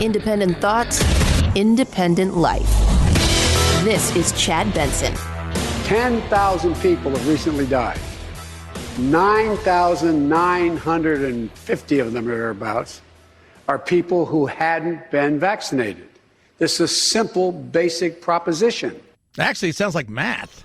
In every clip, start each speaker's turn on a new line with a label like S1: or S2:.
S1: Independent thoughts, independent life. This is Chad Benson.
S2: 10,000 people have recently died. 9,950 of them, or thereabouts, are people who hadn't been vaccinated. This is a simple, basic proposition.
S3: Actually, it sounds like math.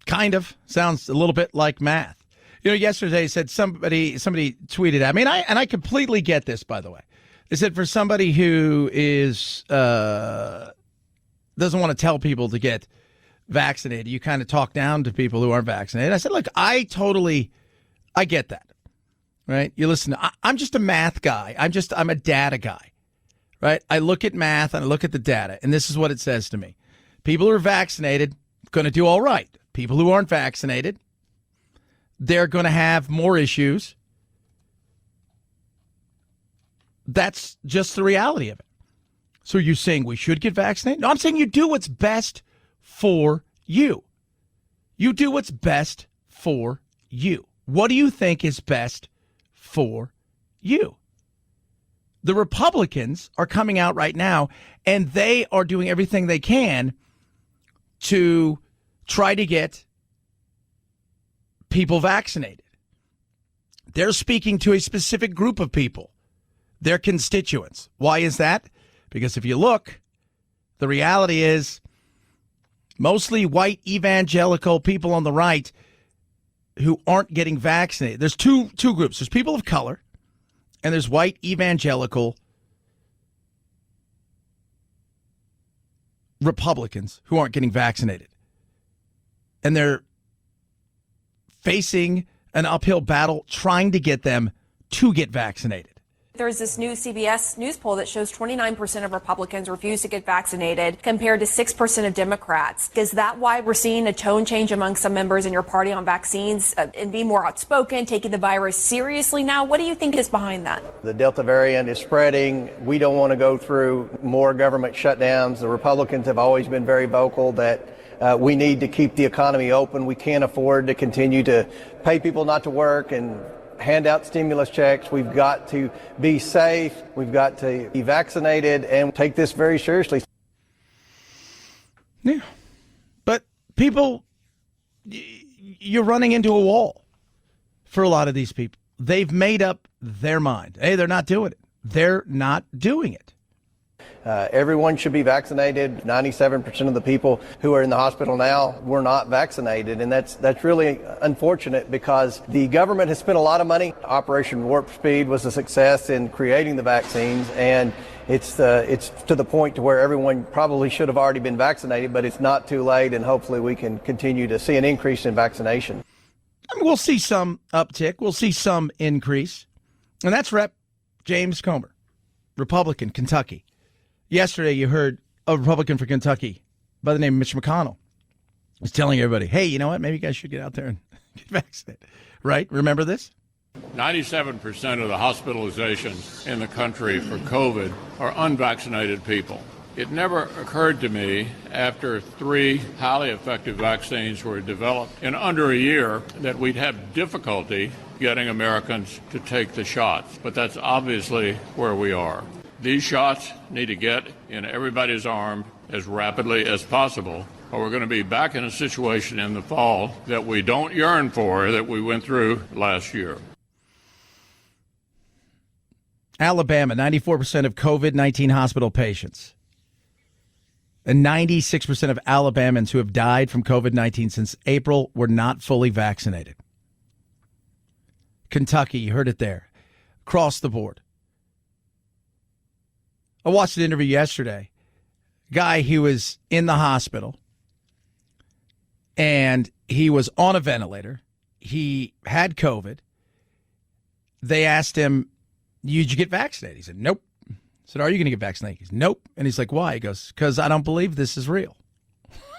S3: Kind of. Sounds a little bit like math. You know, yesterday said somebody tweeted at me, and I completely get this, by the way. They said for somebody who is doesn't want to tell people to get vaccinated, you kind of talk down to people who aren't vaccinated. I said, look, I get that, right? You listen, I'm just a math guy. I'm a data guy, right? I look at math and I look at the data, and this is what it says to me. People who are vaccinated going to do all right. People who aren't vaccinated, they're going to have more issues. That's just the reality of it. So you're saying we should get vaccinated? No, I'm saying you do what's best for you. You do what's best for you. What do you think is best for you? The Republicans are coming out right now, and they are doing everything they can to try to get people vaccinated. They're speaking to a specific group of people, their constituents. Why is that? Because if you look, the reality is mostly white evangelical people on the right who aren't getting vaccinated. There's two groups. There's people of color, and there's white evangelical Republicans who aren't getting vaccinated. And they're facing an uphill battle trying to get them to get vaccinated.
S4: There's this new CBS News poll that shows 29% of Republicans refuse to get vaccinated compared to 6% of Democrats. Is that why we're seeing a tone change among some members in your party on vaccines and being more outspoken, taking the virus seriously now? What do you think is behind that?
S5: The Delta variant is spreading. We don't want to go through more government shutdowns. The Republicans have always been very vocal that we need to keep the economy open. We can't afford to continue to pay people not to work and hand out stimulus checks. We've got to be safe. We've got to be vaccinated and take this very seriously.
S3: Yeah. But people, you're running into a wall for a lot of these people. They've made up their mind. Hey, they're not doing it. They're not doing it.
S5: Everyone should be vaccinated. 97% of the people who are in the hospital now were not vaccinated, and that's really unfortunate because the government has spent a lot of money. Operation Warp Speed was a success in creating the vaccines, and it's to the point to where everyone probably should have already been vaccinated, but it's not too late, and hopefully we can continue to see an increase in vaccination.
S3: I mean, we'll see some uptick. We'll see some increase, and that's Rep. James Comer, Republican, Kentucky. Yesterday, you heard a Republican from Kentucky by the name of Mitch McConnell was telling everybody, hey, you know what? Maybe you guys should get out there and get vaccinated. Right? Remember this?
S6: 97% of the hospitalizations in the country for COVID are unvaccinated people. It never occurred to me after 3 highly effective vaccines were developed in under a year that we'd have difficulty getting Americans to take the shots. But that's obviously where we are. These shots need to get in everybody's arm as rapidly as possible, or we're going to be back in a situation in the fall that we don't yearn for, that we went through last year.
S3: Alabama, 94% of COVID-19 hospital patients. And 96% of Alabamans who have died from COVID-19 since April were not fully vaccinated. Kentucky, you heard it there. Across the board. I watched an interview yesterday. Guy who was in the hospital, and he was on a ventilator. He had COVID. They asked him, did you get vaccinated? He said, nope. I said, are you going to get vaccinated? He said, nope. And he's like, why? He goes, because I don't believe this is real.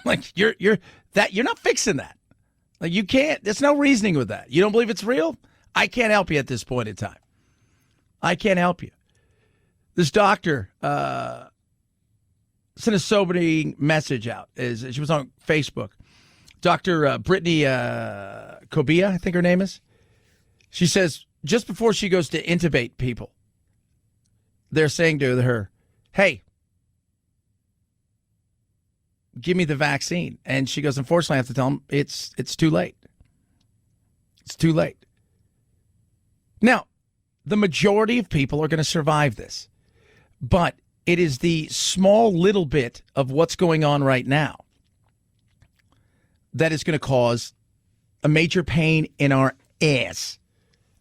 S3: Like, you're not fixing that. Like, you can't. There's no reasoning with that. You don't believe it's real? I can't help you at this point in time. I can't help you. This doctor sent a sobering message out. She was on Facebook. Dr. Brittany Kobia, I think her name is. She says just before she goes to intubate people, they're saying to her, hey, give me the vaccine. And she goes, unfortunately, I have to tell them it's too late. It's too late. Now, the majority of people are going to survive this, but it is the small little bit of what's going on right now that is going to cause a major pain in our ass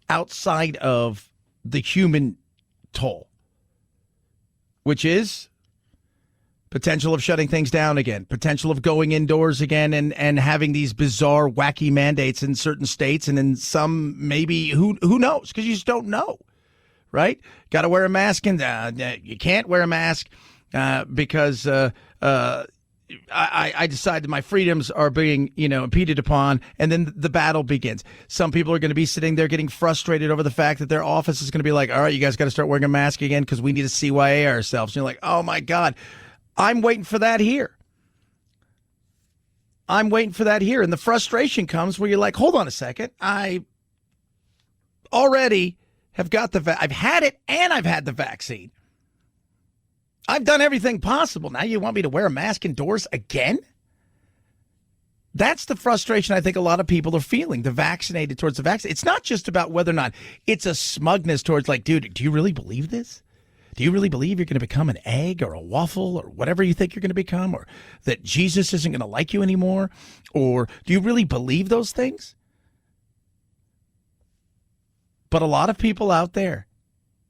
S3: outside of the human toll, which is potential of shutting things down again, potential of going indoors again and having these bizarre, wacky mandates in certain states and in some maybe, who knows, because you just don't know, right? Got to wear a mask, and you can't wear a mask because I decided my freedoms are being, impeded upon, and then the battle begins. Some people are going to be sitting there getting frustrated over the fact that their office is going to be like, all right, you guys got to start wearing a mask again because we need to CYA ourselves. And you're like, oh, my God. I'm waiting for that here. And the frustration comes where you're like, hold on a second. I already have got I've had it and I've had the vaccine. I've done everything possible. Now you want me to wear a mask indoors again? That's the frustration I think a lot of people are feeling, the vaccinated towards the vaccine. It's not just about whether or not it's a smugness towards like, dude, do you really believe this? Do you really believe you're going to become an egg or a waffle or whatever you think you're going to become, or that Jesus isn't going to like you anymore? Or do you really believe those things? But a lot of people out there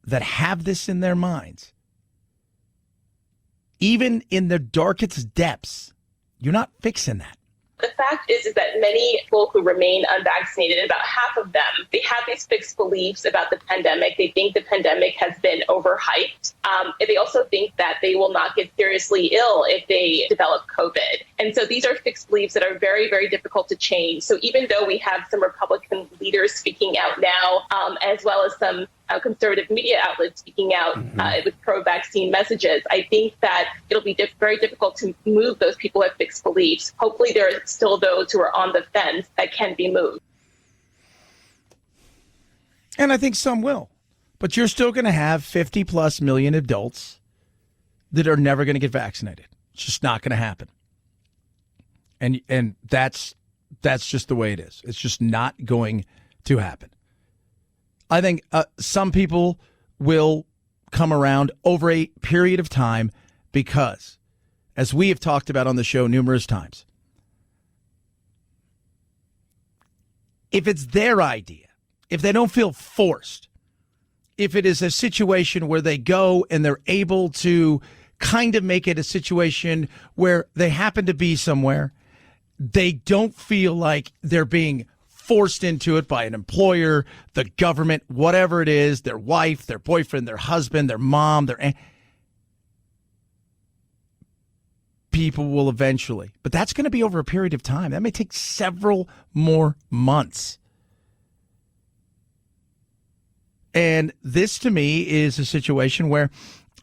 S3: that have this in their minds, even in their darkest depths, you're not fixing that.
S7: The fact is that many people who remain unvaccinated, about half of them, they have these fixed beliefs about the pandemic. They think the pandemic has been overhyped. They also think that they will not get seriously ill if they develop COVID. And so these are fixed beliefs that are very, very difficult to change. So even though we have some Republican leaders speaking out now, as well as some conservative media outlets speaking out with pro-vaccine messages, I think that it'll be very difficult to move those people who have fixed beliefs. Hopefully there are still those who are on the fence that can be moved.
S3: And I think some will. But you're still going to have 50 plus million adults that are never going to get vaccinated. It's just not going to happen. And that's just the way it is. It's just not going to happen. I think some people will come around over a period of time because, as we have talked about on the show numerous times, if it's their idea, if they don't feel forced, if it is a situation where they go and they're able to kind of make it a situation where they happen to be somewhere, they don't feel like they're being forced into it by an employer, the government, whatever it is, their wife, their boyfriend, their husband, their mom, their aunt. People will eventually. But that's going to be over a period of time. That may take several more months. And this, to me, is a situation where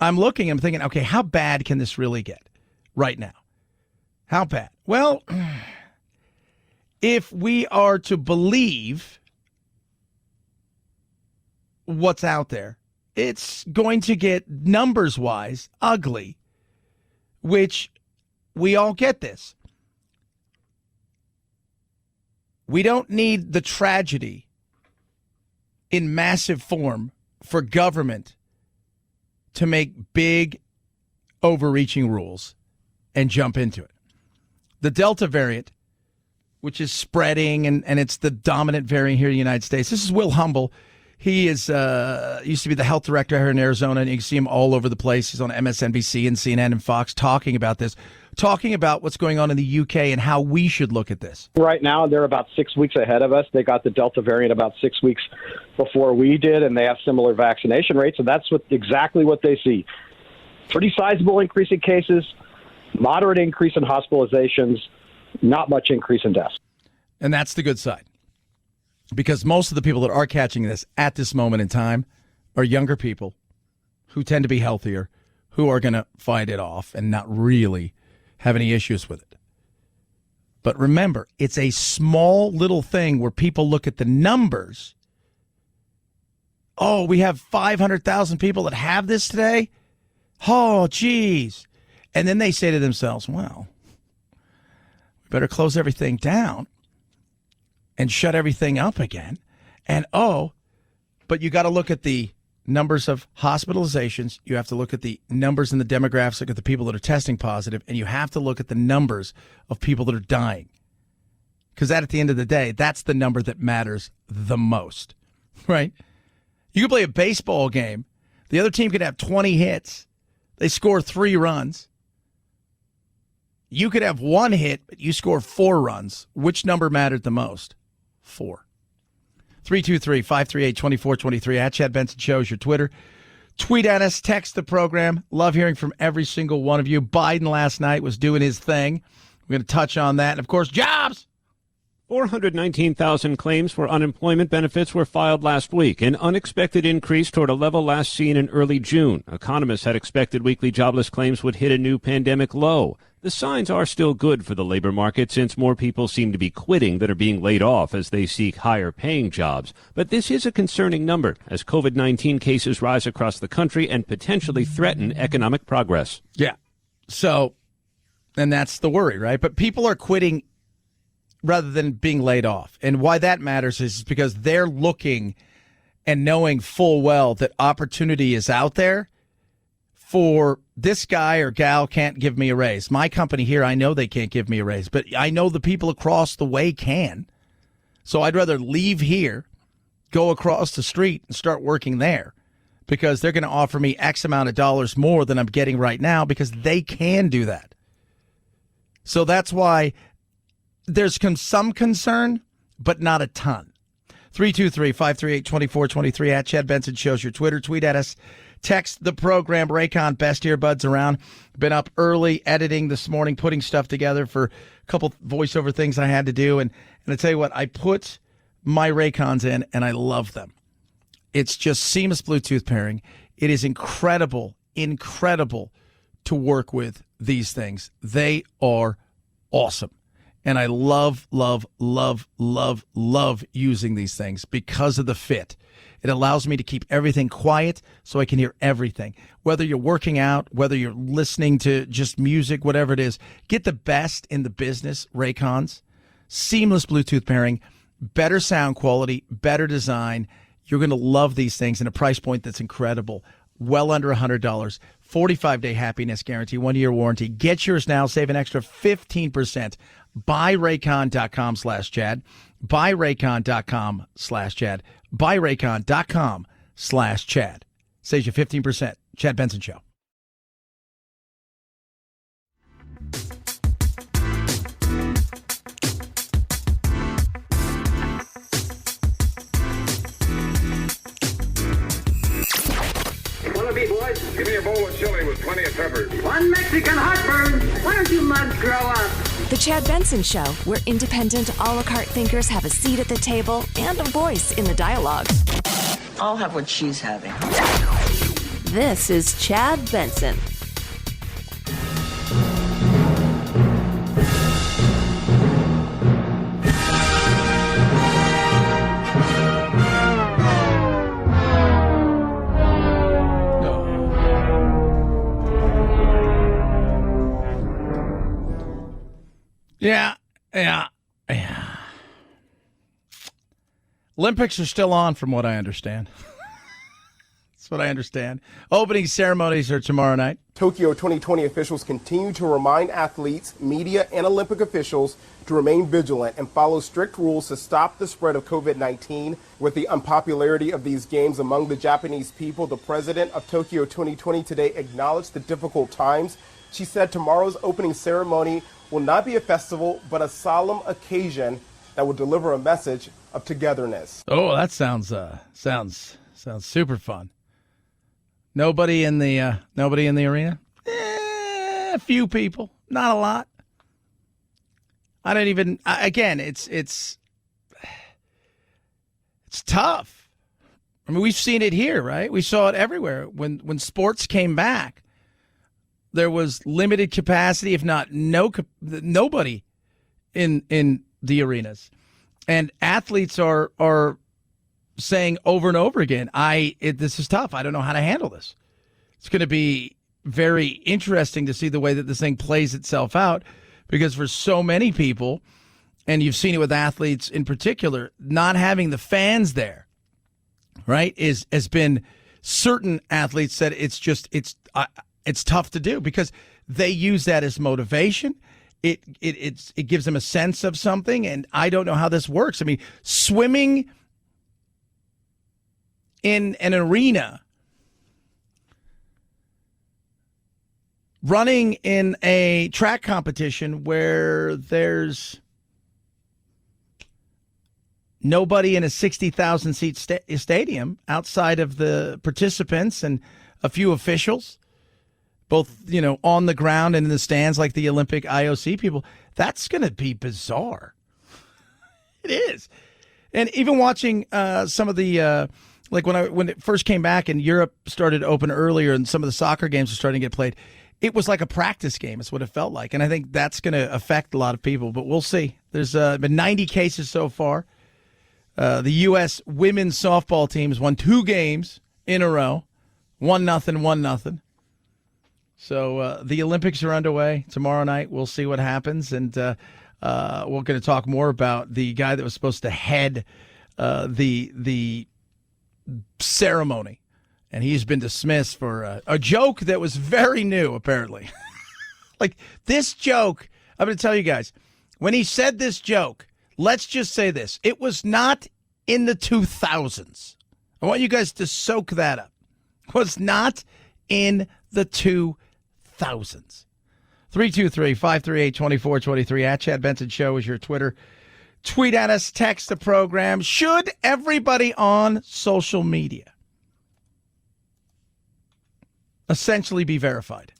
S3: I'm thinking, okay, how bad can this really get right now? How bad? Well, if we are to believe what's out there, it's going to get numbers-wise ugly, which we all get this. We don't need the tragedy in massive form for government to make big, overreaching rules and jump into it. The Delta variant, which is spreading, and it's the dominant variant here in the United States. This is Will Humble. He is used to be the health director here in Arizona, and you can see him all over the place. He's on MSNBC and CNN and Fox talking about this, talking about what's going on in the UK and how we should look at this.
S8: Right now, they're about 6 weeks ahead of us. They got the Delta variant about 6 weeks before we did, and they have similar vaccination rates, and that's exactly what they see. Pretty sizable increase in cases, moderate increase in hospitalizations, not much increase in deaths.
S3: And that's the good side. Because most of the people that are catching this at this moment in time are younger people who tend to be healthier, who are going to fight it off and not really have any issues with it. But remember, it's a small little thing where people look at the numbers. Oh, we have 500,000 people that have this today? Oh, geez. And then they say to themselves, well, we better close everything down and shut everything up again. And, but you got to look at the numbers of hospitalizations. You have to look at the numbers and the demographics, look at the people that are testing positive, and you have to look at the numbers of people that are dying. Because at the end of the day, that's the number that matters the most, right? You can play a baseball game. The other team could have 20 hits. They score 3 runs. You could have 1 hit, but you score 4 runs. Which number mattered the most? 4. 323-538-2423 at Chad Benson Show is your Twitter. Tweet at us, text the program. Love hearing from every single one of you. Biden last night was doing his thing. We're going to touch on that. And, of course, jobs.
S9: 419,000 claims for unemployment benefits were filed last week, an unexpected increase toward a level last seen in early June. Economists had expected weekly jobless claims would hit a new pandemic low. The signs are still good for the labor market since more people seem to be quitting than are being laid off as they seek higher paying jobs. But this is a concerning number as COVID-19 cases rise across the country and potentially threaten economic progress.
S3: Yeah. So, and that's the worry, right? But people are quitting rather than being laid off. And why that matters is because they're looking and knowing full well that opportunity is out there for this guy or gal can't give me a raise. My company here, I know they can't give me a raise, but I know the people across the way can. So I'd rather leave here, go across the street and start working there because they're going to offer me X amount of dollars more than I'm getting right now because they can do that. So that's why there's some concern, but not a ton. 323-538-2423 at Chad Benson Shows your Twitter. Tweet at us. Text the program. Raycon, best earbuds around. Been up early editing this morning, putting stuff together for a couple voiceover things I had to do. And I tell you what, I put my Raycons in, and I love them. It's just seamless Bluetooth pairing. It is incredible to work with these things. They are awesome. And I love using these things because of the fit. It allows me to keep everything quiet so I can hear everything. Whether you're working out, whether you're listening to just music, whatever it is, get the best in the business, Raycons. Seamless Bluetooth pairing, better sound quality, better design. You're going to love these things in a price point that's incredible. Well under $100. 45-day happiness guarantee, 1-year warranty. Get yours now. Save an extra 15%. BuyRaycon.com/Chad. BuyRaycon.com/Chad. BuyRaycon.com/Chad. Saves you 15%. Chad Benson Show.
S10: Wanna be boys? Give me a bowl of chili with plenty of peppers.
S11: One Mexican heartburn. Why don't you mugs grow up?
S12: The Chad Benson Show, where independent, a la carte thinkers have a seat at the table and a voice in the dialogue.
S13: I'll have what she's having.
S1: This is Chad Benson.
S3: Yeah. Olympics are still on, from what I understand. That's what I understand. Opening ceremonies are tomorrow night.
S14: Tokyo 2020 officials continue to remind athletes, media, and Olympic officials to remain vigilant and follow strict rules to stop the spread of COVID-19. With the unpopularity of these games among the Japanese people, the president of Tokyo 2020 today acknowledged the difficult times. She said tomorrow's opening ceremony will not be a festival, but a solemn occasion that will deliver a message of togetherness.
S3: Oh, that sounds super fun. Nobody in the arena? A few people, not a lot. I don't even. Again, it's tough. I mean, we've seen it here, right? We saw it everywhere when sports came back. There was limited capacity, if not nobody in the arenas. And athletes are saying over and over again, this is tough. I don't know how to handle this. It's going to be very interesting to see the way that this thing plays itself out, because for so many people, and you've seen it with athletes in particular, not having the fans there, right, has been, certain athletes said it's tough to do because they use that as motivation. It gives them a sense of something, and I don't know how this works. I mean, swimming in an arena, running in a track competition where there's nobody in a 60,000 seat stadium outside of the participants and a few officials, both, on the ground and in the stands like the Olympic IOC people, that's going to be bizarre. It is. And even watching some of the, like when it first came back and Europe started to open earlier and some of the soccer games are starting to get played, it was like a practice game. It's what it felt like. And I think that's going to affect a lot of people, but we'll see. There's been 90 cases so far. The U.S. women's softball team has won 2 games in a row, 1-0, 1-0. So the Olympics are underway tomorrow night. We'll see what happens, and we're going to talk more about the guy that was supposed to head the ceremony, and he's been dismissed for a joke that was very new, apparently. Like this joke, I'm going to tell you guys, when he said this joke, let's just say this. It was not in the 2000s. I want you guys to soak that up. It was not in the 2000s. 323-538-2423 at Chad Benson Show is your Twitter. Tweet at us, text the program. Should everybody on social media essentially be verified?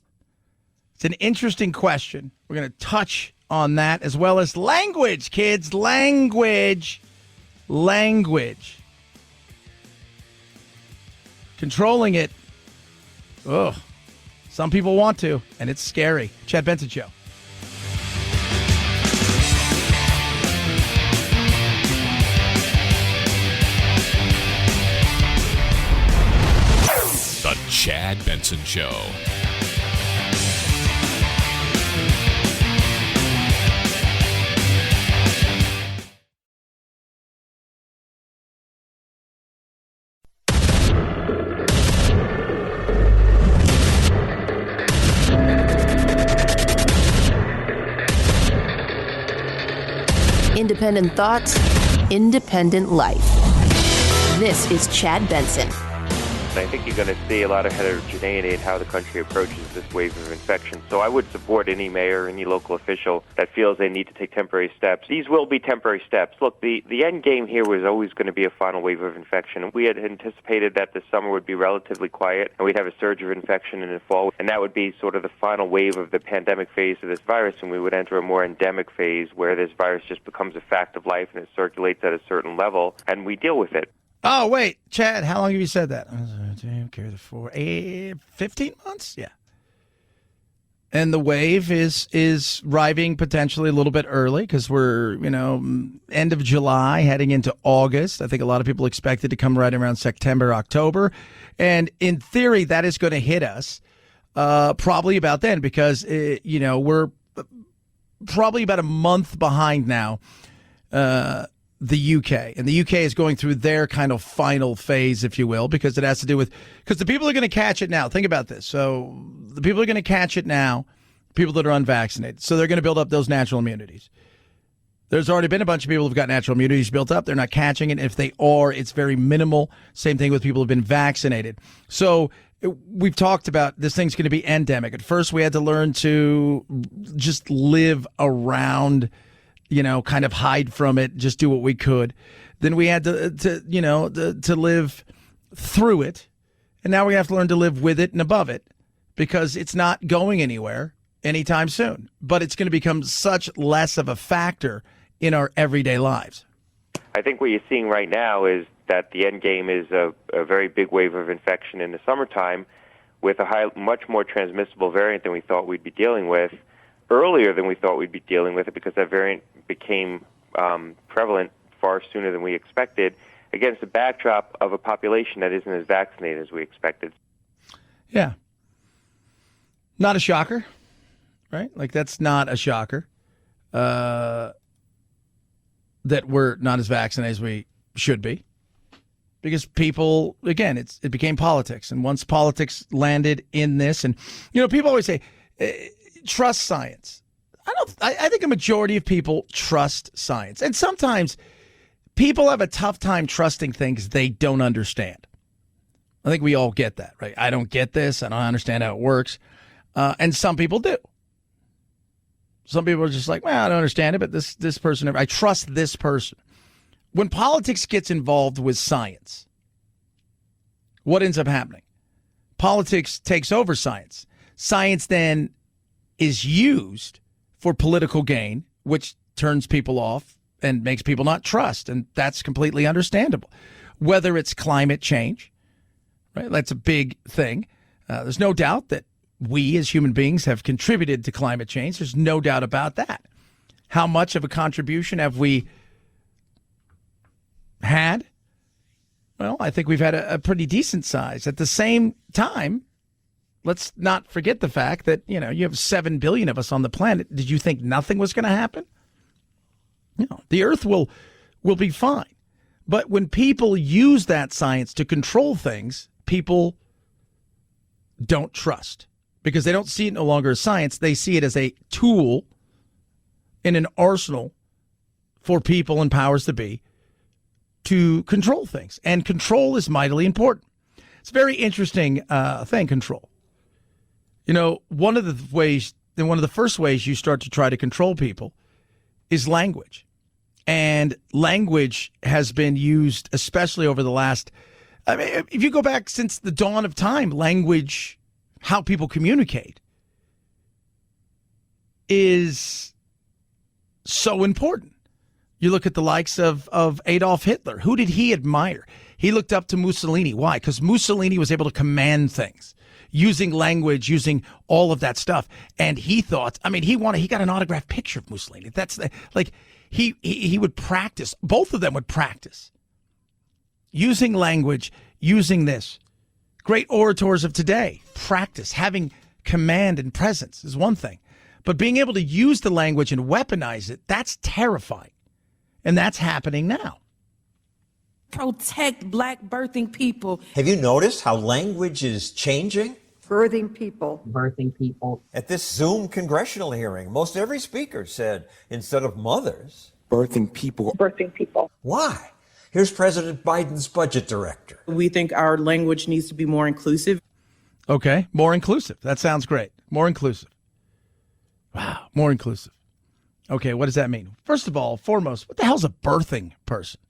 S3: It's an interesting question. We're going to touch on that, as well as language, kids. Language. Controlling it. Ugh. Some people want to, and it's scary. Chad Benson Show.
S15: The Chad Benson Show.
S1: Independent thoughts, independent life. This is Chad Benson.
S16: I think you're going to see a lot of heterogeneity in how the country approaches this wave of infection. So I would support any mayor, any local official that feels they need to take temporary steps. These will be temporary steps. Look, the end game here was always going to be a final wave of infection. We had anticipated that the summer would be relatively quiet and we'd have a surge of infection in the fall, and that would be sort of the final wave of the pandemic phase of this virus, and we would enter a more endemic phase where this virus just becomes a fact of life and it circulates at a certain level, and we deal with it.
S3: Oh, wait, Chad, how long have you said that? 15 months? Yeah. And the wave is arriving potentially a little bit early because we're, end of July, heading into August. I think a lot of people expect it to come right around September, October. And in theory, that is going to hit us probably about then because, we're probably about a month behind now. The UK. And the UK is going through their kind of final phase, if you will, because it has to do with, because the people are going to catch it now. Think about this. So the people are going to catch it now, people that are unvaccinated. So they're going to build up those natural immunities. There's already been a bunch of people who've got natural immunities built up. They're not catching it. If they are, it's very minimal. Same thing with people who've been vaccinated. So we've talked about this thing's going to be endemic. At first, we had to learn to just live around, kind of hide from it, just do what we could. Then we had to live through it. And now we have to learn to live with it and above it because it's not going anywhere anytime soon. But it's going to become such less of a factor in our everyday lives.
S16: I think what you're seeing right now is that the end game is a very big wave of infection in the summertime with a much more transmissible variant than we thought we'd be dealing with, earlier than we thought we'd be dealing with it because that variant became prevalent far sooner than we expected. against the backdrop of a population that isn't as vaccinated as we expected.
S3: Yeah. Not a shocker, right? Like, that's not a shocker that we're not as vaccinated as we should be. Because people, again, it became politics. And once politics landed in this, and, people always say, trust science. I think a majority of people trust science. And sometimes people have a tough time trusting things they don't understand. I think we all get that, right? I don't get this. I don't understand how it works. And some people do. Some people are just like, well, I don't understand it, but this person, I trust this person. When politics gets involved with science, what ends up happening? Politics takes over science. Science then is used for political gain, which turns people off and makes people not trust. And that's completely understandable. Whether it's climate change, right? That's a big thing. There's no doubt that we as human beings have contributed to climate change. There's no doubt about that. How much of a contribution have we had? Well, I think we've had a pretty decent size. At the same time, let's not forget the fact that, you have 7 billion of us on the planet. Did you think nothing was going to happen? The earth will be fine. But when people use that science to control things, people don't trust because they don't see it no longer as science. They see it as a tool in an arsenal for people and powers to be to control things. And control is mightily important. It's a very interesting thing, control. One of the first ways you start to try to control people is language. And language has been used, especially over the last, if you go back since the dawn of time, language, how people communicate, is so important. You look at the likes of Adolf Hitler. Who did he admire? He looked up to Mussolini. Why? Because Mussolini was able to command things using language, using all of that stuff. And he thought, he got an autographed picture of Mussolini. That's he would practice. Both of them would practice using language, using this. Great orators of today practice. Having command and presence is one thing. But being able to use the language and weaponize it, that's terrifying. And that's happening now.
S17: Protect black birthing people.
S18: Have you noticed how language is changing?
S11: Birthing people.
S19: Birthing people.
S18: At this Zoom congressional hearing, most every speaker said, instead of mothers,
S20: birthing people.
S7: Birthing people.
S18: Why? Here's President Biden's budget director.
S17: We think our language needs to be more inclusive.
S3: Okay, more inclusive. That sounds great. More inclusive. Wow, more inclusive. Okay, what does that mean? First of all, foremost, what the hell's a birthing person?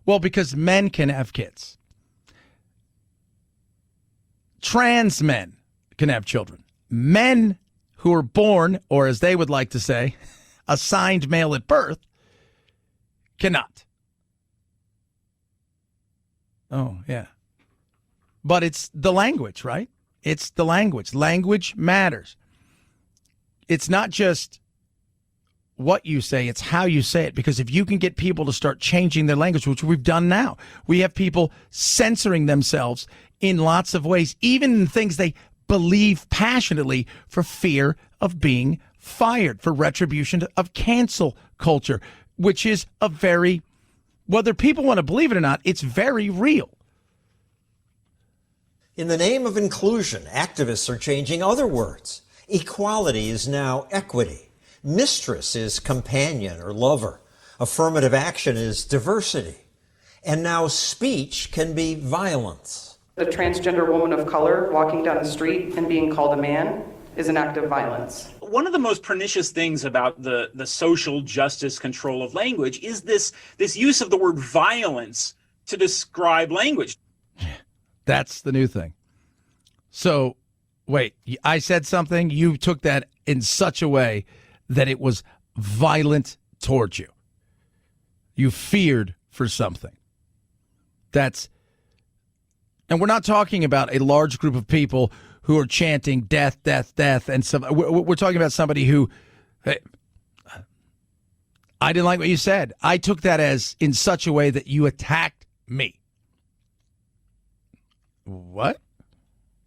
S3: Well, because men can have kids. Trans men can have children. Men who are born, or as they would like to say, assigned male at birth, cannot. Oh, yeah. But it's the language, right? It's the language. Language matters. It's not just what you say, it's how you say it. Because if you can get people to start changing their language, which we've done now, we have people censoring themselves in lots of ways, even in things they believe passionately for fear of being fired, for retribution of cancel culture, which is a very, whether people want to believe it or not, it's very real.
S18: In the name of inclusion, activists are changing other words. Equality is now equity. Mistress is companion or lover. Affirmative action is diversity. And now speech can be violence.
S21: A transgender woman of color walking down the street and being called a man is an act of violence.
S22: One of the most pernicious things about the social justice control of language is this use of the word violence to describe language.
S3: That's the new thing. So, wait, I said something, you took that in such a way that it was violent towards you. You feared for something. And we're not talking about a large group of people who are chanting death, death, death. And we're talking about somebody who, hey, I didn't like what you said. I took that as in such a way that you attacked Me. What?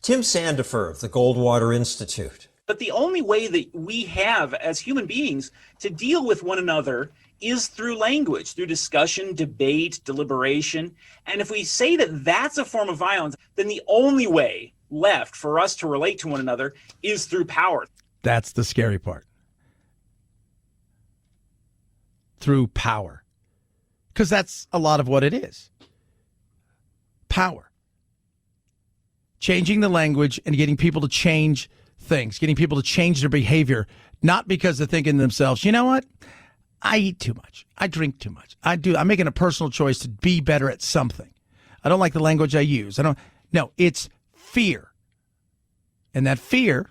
S18: Tim Sandifer of the Goldwater Institute.
S22: But the only way that we have as human beings to deal with one another is through language, through discussion, debate, deliberation. And if we say that that's a form of violence, then the only way left for us to relate to one another is through power.
S3: That's the scary part. Through power. Because that's a lot of what it is. Power. Changing the language and getting people to change things, getting people to change their behavior, not because they're thinking to themselves, you know what? I eat too much. I drink too much. I'm making a personal choice to be better at something. I don't like the language I use. No, it's fear. And that fear,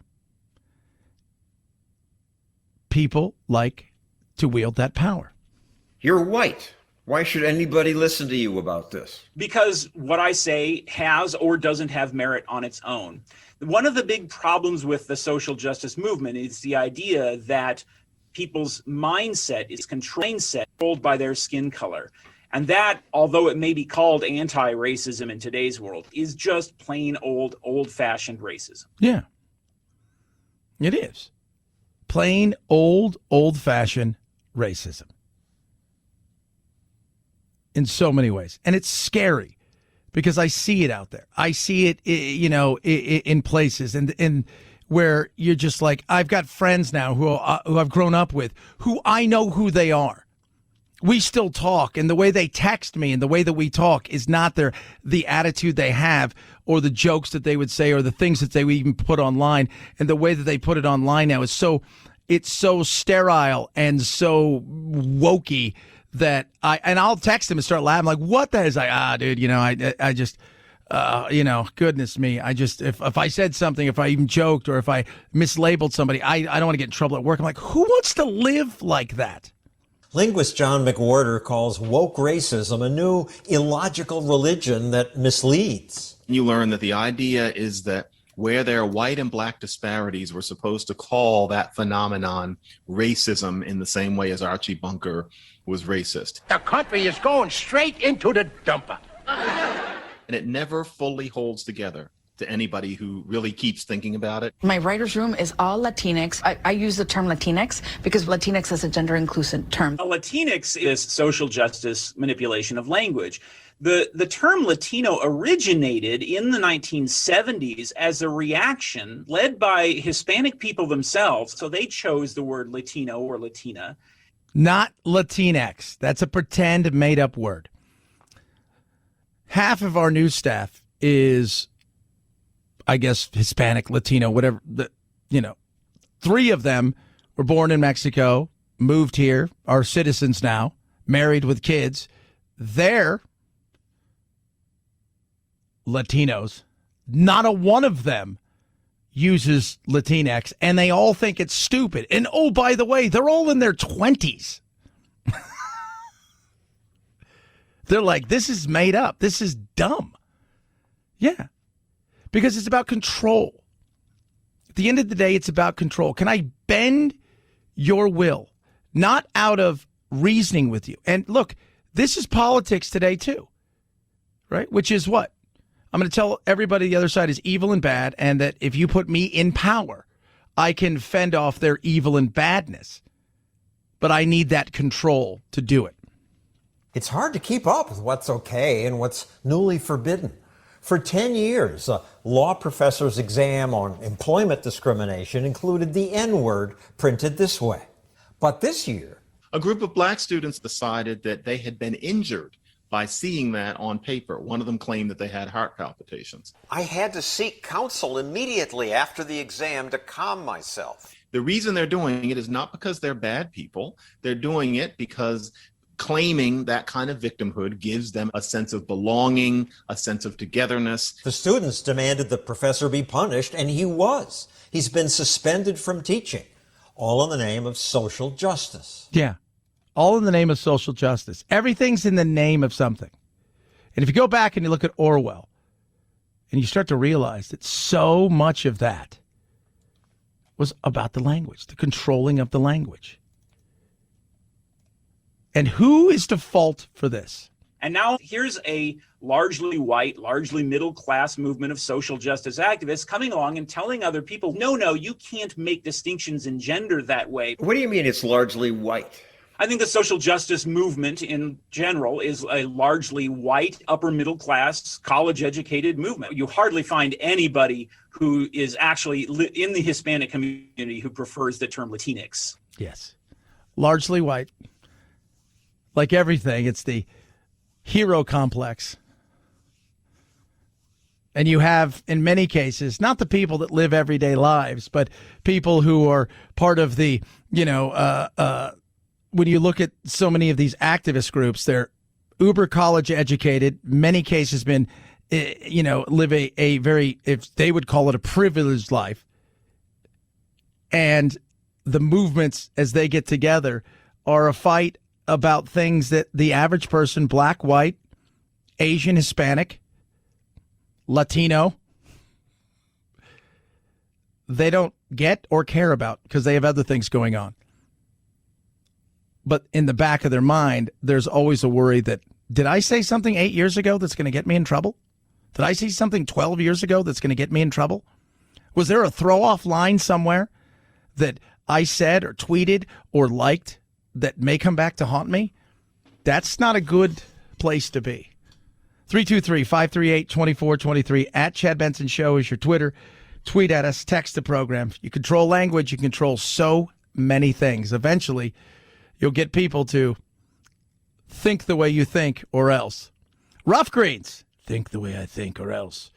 S3: people like to wield that power.
S19: You're white. Why should anybody listen to you about this?
S22: Because what I say has or doesn't have merit on its own. One of the big problems with the social justice movement is the idea that people's mindset is controlled by their skin color. And that, although it may be called anti-racism in today's world, is just plain old-fashioned racism.
S3: Yeah, it is. Plain old-fashioned racism. In so many ways. And it's scary because I see it out there. I see it, in places and where you're just like, I've got friends now who I've grown up with, who I know who they are. We still talk, and the way they text me and the way that we talk is not the attitude they have or the jokes that they would say or the things that they would even put online. And the way that they put it online now is it's so sterile and so wokey that I'll text him and start laughing like, what the is dude, I just, goodness me. If I said something, if I even joked or if I mislabeled somebody, I don't want to get in trouble at work. I'm like, who wants to live like that?
S18: Linguist John McWhorter calls woke racism a new illogical religion that misleads.
S20: You learn that the idea is that where there are white and black disparities, we're supposed to call that phenomenon racism in the same way as Archie Bunker was racist.
S23: The country is going straight into the dumper.
S20: And it never fully holds together to anybody who really keeps thinking about it.
S24: My writer's room is all Latinx. I use the term Latinx because Latinx is a gender inclusive term.
S22: Latinx is social justice manipulation of language. The term Latino originated in the 1970s as a reaction led by Hispanic people themselves. So they chose the word Latino or Latina.
S3: Not Latinx. That's a pretend made-up word. Half of our news staff is, I guess, Hispanic, Latino, whatever. 3 of them were born in Mexico, moved here, are citizens now, married with kids. They're Latinos. Not a one of them uses Latinx, and they all think it's stupid. And oh, by the way, they're all in their 20s. They're like, this is made up. This is dumb. Yeah, because it's about control. At the end of the day, it's about control. Can I bend your will? Not out of reasoning with you. And look, this is politics today too, right? Which is what? I'm going to tell everybody the other side is evil and bad, and that if you put me in power, I can fend off their evil and badness. But I need that control to do it.
S18: It's hard to keep up with what's okay and what's newly forbidden. For 10 years, a law professor's exam on employment discrimination included the N-word printed this way. But this year,
S20: a group of black students decided that they had been injured by seeing that on paper. One of them claimed that they had heart palpitations.
S18: I had to seek counsel immediately after the exam to calm myself.
S20: The reason they're doing it is not because they're bad people. They're doing it because claiming that kind of victimhood gives them a sense of belonging, a sense of togetherness.
S18: The students demanded the professor be punished, and he was. He's been suspended from teaching, all in the name of social justice.
S3: Yeah, all in the name of social justice. Everything's in the name of something. And if you go back and you look at Orwell, and you start to realize that so much of that was about the language, the controlling of the language. And who is to fault for this?
S22: And now here's a largely white, largely middle-class movement of social justice activists coming along and telling other people, no, you can't make distinctions in gender that way.
S19: What do you mean it's largely white?
S22: I think the social justice movement in general is a largely white, upper middle class, college educated movement. You hardly find anybody who is actually in the Hispanic community who prefers the term Latinx.
S3: Yes. Largely white. Like everything, it's the hero complex. And you have, in many cases, not the people that live everyday lives, but people who are part of the, when you look at so many of these activist groups, they're uber college educated, many cases been, live a very, if they would call it a privileged life. And the movements as they get together are a fight about things that the average person, black, white, Asian, Hispanic, Latino, they don't get or care about because they have other things going on. But in the back of their mind, there's always a worry that, did I say something 8 years ago that's going to get me in trouble? Did I say something 12 years ago that's going to get me in trouble? Was there a throw-off line somewhere that I said or tweeted or liked that may come back to haunt me? That's not a good place to be. 323-538-2423. At Chad Benson Show is your Twitter. Tweet at us. Text the program. You control language. You control so many things. Eventually, you'll get people to think the way you think or else. Rough Greens, think the way I think or else,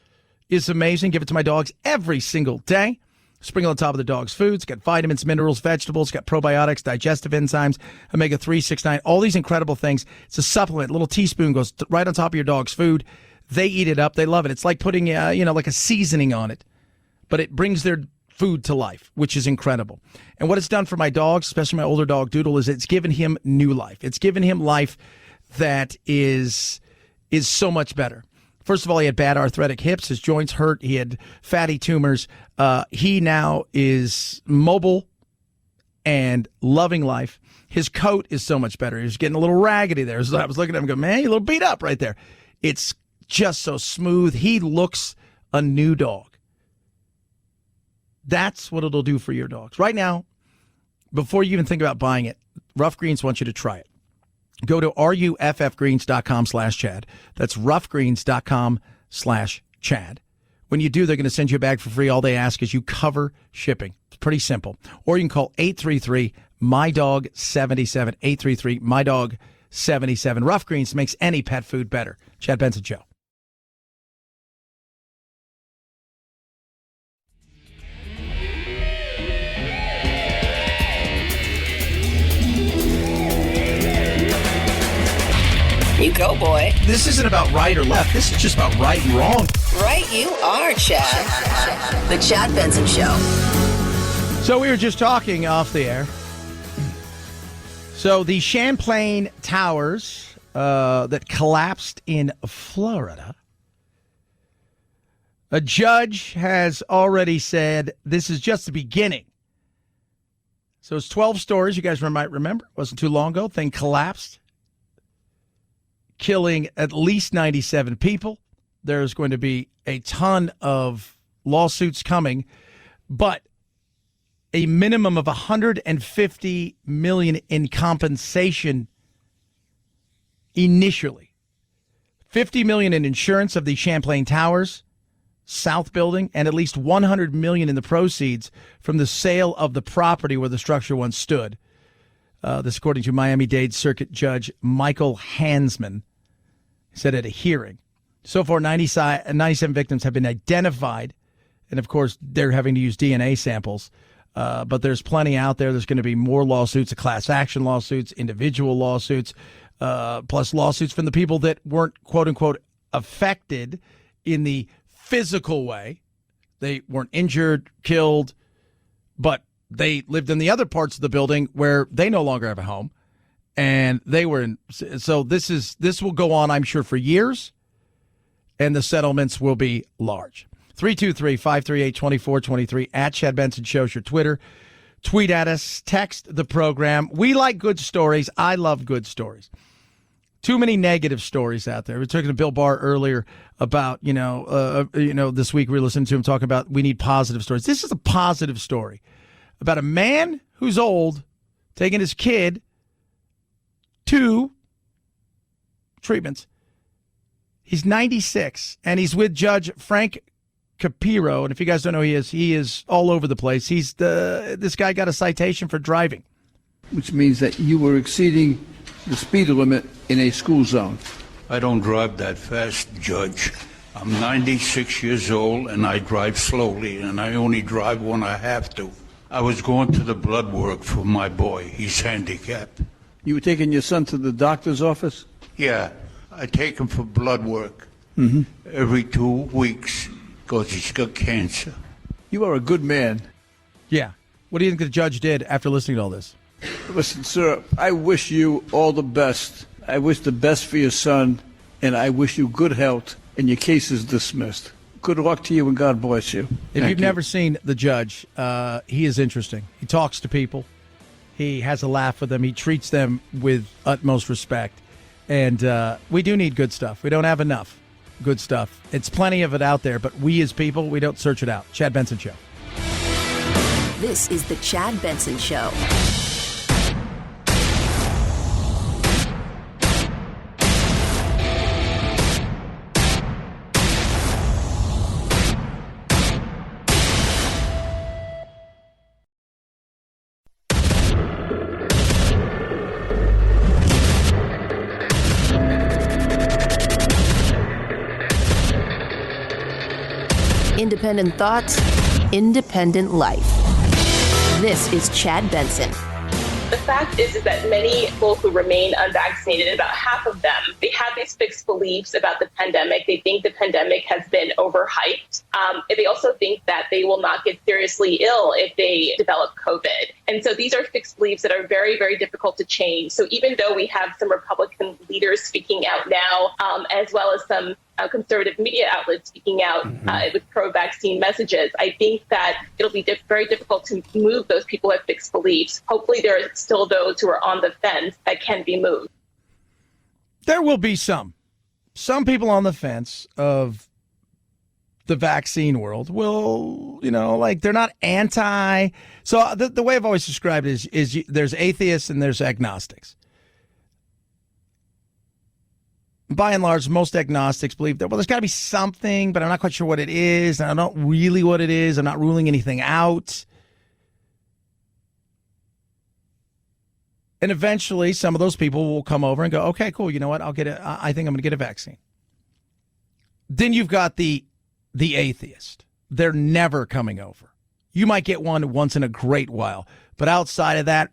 S3: is amazing. Give it to my dogs every single day. Sprinkle on top of the dog's food. It's got vitamins, minerals, vegetables. It's got probiotics, digestive enzymes, omega-3, 6, 9, all these incredible things. It's a supplement. A little teaspoon goes right on top of your dog's food. They eat it up. They love it. It's like putting, like a seasoning on it. But it brings their food to life, which is incredible. And what it's done for my dogs, especially my older dog Doodle, is it's given him new life. It's given him life that is so much better. First of all, he had bad arthritic hips. His joints hurt. He had fatty tumors. He now is mobile and loving life. His coat is so much better. He was getting a little raggedy there. So I was looking at him and going, man, you're a little beat up right there. It's just so smooth. He looks a new dog. That's what it'll do for your dogs. Right now, before you even think about buying it, Rough Greens wants you to try it. Go to ruffgreens.com/Chad. That's ruffgreens.com/Chad. When you do, they're going to send you a bag for free. All they ask is you cover shipping. It's pretty simple. Or you can call 833-MY-DOG-77, 833-MY-DOG-77. Rough Greens makes any pet food better. Chad Benson Show.
S1: You go, boy.
S3: This isn't about right or left. This is just about right and wrong.
S1: Right you are, Chad. The Chad Benson Show.
S3: So we were just talking off the air. So the Champlain Towers that collapsed in Florida, a judge has already said this is just the beginning. So it's 12 stories. You guys might remember. It wasn't too long ago. Thing collapsed, killing at least 97 people. There's going to be a ton of lawsuits coming, but a minimum of $150 million in compensation initially. $50 million in insurance of the Champlain Towers South building, and at least $100 million in the proceeds from the sale of the property where the structure once stood. This according to Miami-Dade Circuit Judge Michael Hansman. He said at a hearing. So far, 97 victims have been identified, and of course, they're having to use DNA samples. But there's plenty out there. There's going to be more lawsuits, class action lawsuits, individual lawsuits, plus lawsuits from the people that weren't, quote-unquote, affected in the physical way. They weren't injured, killed, but they lived in the other parts of the building where they no longer have a home. And they were in. So this will go on, I'm sure, for years, and the settlements will be large. 323-538-2423 at Chad Benson Show's your Twitter. Tweet at us, text the program. We like good stories. I love good stories. Too many negative stories out there. We were talking to Bill Barr earlier about, this week we were listening to him talking about we need positive stories. This is a positive story about a man who's old taking his kid to treatments. He's 96, and he's with Judge Frank Capiro. And if you guys don't know who he is all over the place. This guy got a citation for driving.
S2: Which means that you were exceeding the speed limit in a school zone.
S4: I don't drive that fast, Judge. I'm 96 years old, and I drive slowly, and I only drive when I have to. I was going to the blood work for my boy. He's handicapped.
S2: You were taking your son to the doctor's office?
S4: Yeah, I take him for blood work every 2 weeks because he's got cancer.
S2: You are a good man.
S3: Yeah. What do you think the judge did after listening to all this?
S2: Listen, sir, I wish you all the best. I wish the best for your son, and I wish you good health, and your case is dismissed. Good luck to you, and God bless you.
S3: If you've never seen the judge, he is interesting. He talks to people. He has a laugh with them. He treats them with utmost respect. And we do need good stuff. We don't have enough good stuff. It's plenty of it out there, but we as people, we don't search it out. Chad Benson Show.
S1: This is the Chad Benson Show. Independent thoughts, independent life. This is Chad Benson.
S7: The fact is that many people who remain unvaccinated, about half of them, they have these fixed beliefs about the pandemic. They think the pandemic has been overhyped. They also think that they will not get seriously ill if they develop COVID. And so these are fixed beliefs that are very, very difficult to change. So even though we have some Republican leaders speaking out now, as well as some conservative media outlets speaking out with pro-vaccine messages, I think that it'll be very difficult to move those people who have fixed beliefs. Hopefully there are still those who are on the fence that can be moved.
S3: There will be some people on the fence of the vaccine world will, they're not anti. So the way I've always described it is there's atheists and there's agnostics. By and large, most agnostics believe that, there's got to be something, but I'm not quite sure what it is. And I don't really what it is. I'm not ruling anything out. And eventually, some of those people will come over and go, okay, cool. You know what? I think I'm going to get a vaccine. Then you've got the atheist. They're never coming over. You might get one once in a great while, but outside of that,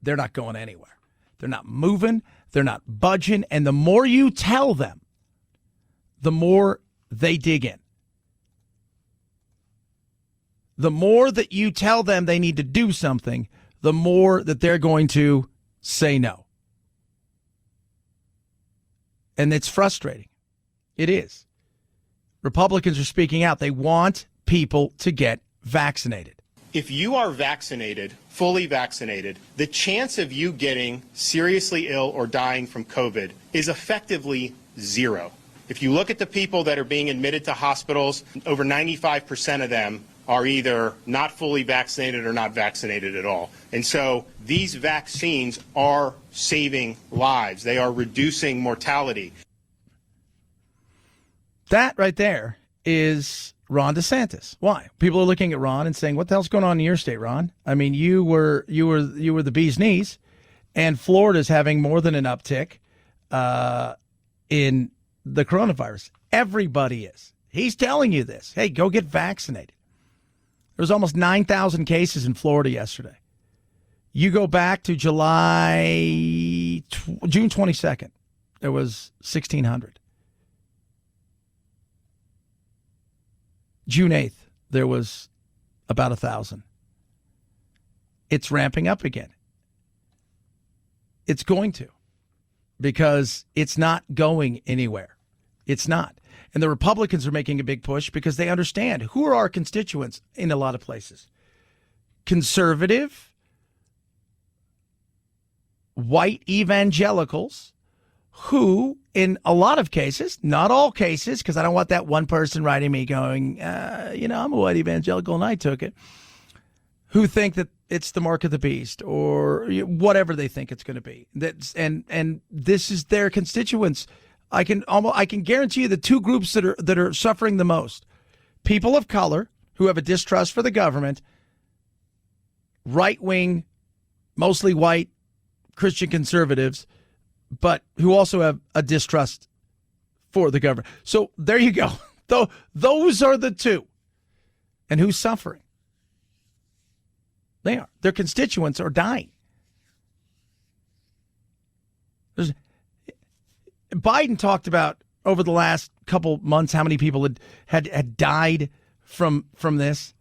S3: they're not going anywhere. They're not moving. They're not budging. And the more you tell them, the more they dig in. The more that you tell them they need to do something, the more that they're going to say no. And it's frustrating. It is. Republicans are speaking out. They want people to get vaccinated.
S5: If you are vaccinated, fully vaccinated, the chance of you getting seriously ill or dying from COVID is effectively zero. If you look at the people that are being admitted to hospitals, over 95% of them are either not fully vaccinated or not vaccinated at all. And so these vaccines are saving lives. They are reducing mortality. That
S3: right there is Ron DeSantis. Why? People are looking at Ron and saying, what the hell's going on in your state, Ron? I mean, you were the bee's knees, and Florida's having more than an uptick in the coronavirus. Everybody is. He's telling you this. Hey, go get vaccinated. There was almost 9,000 cases in Florida yesterday. You go back to June 22nd, there was 1,600. June 8th, there was about 1,000. It's ramping up again. It's going to, because it's not going anywhere. It's not. And the Republicans are making a big push because they understand who are our constituents in a lot of places. Conservative, white evangelicals who, in a lot of cases, not all cases, because I don't want that one person writing me going, I'm a white evangelical and I took it, who think that it's the mark of the beast or whatever they think it's going to be. And this is their constituents. I can guarantee you the two groups that are suffering the most: people of color who have a distrust for the government, right-wing, mostly white Christian conservatives, but who also have a distrust for the government. So there you go. Those are the two. And who's suffering? They are. Their constituents are dying. Biden talked about over the last couple months how many people had died from this.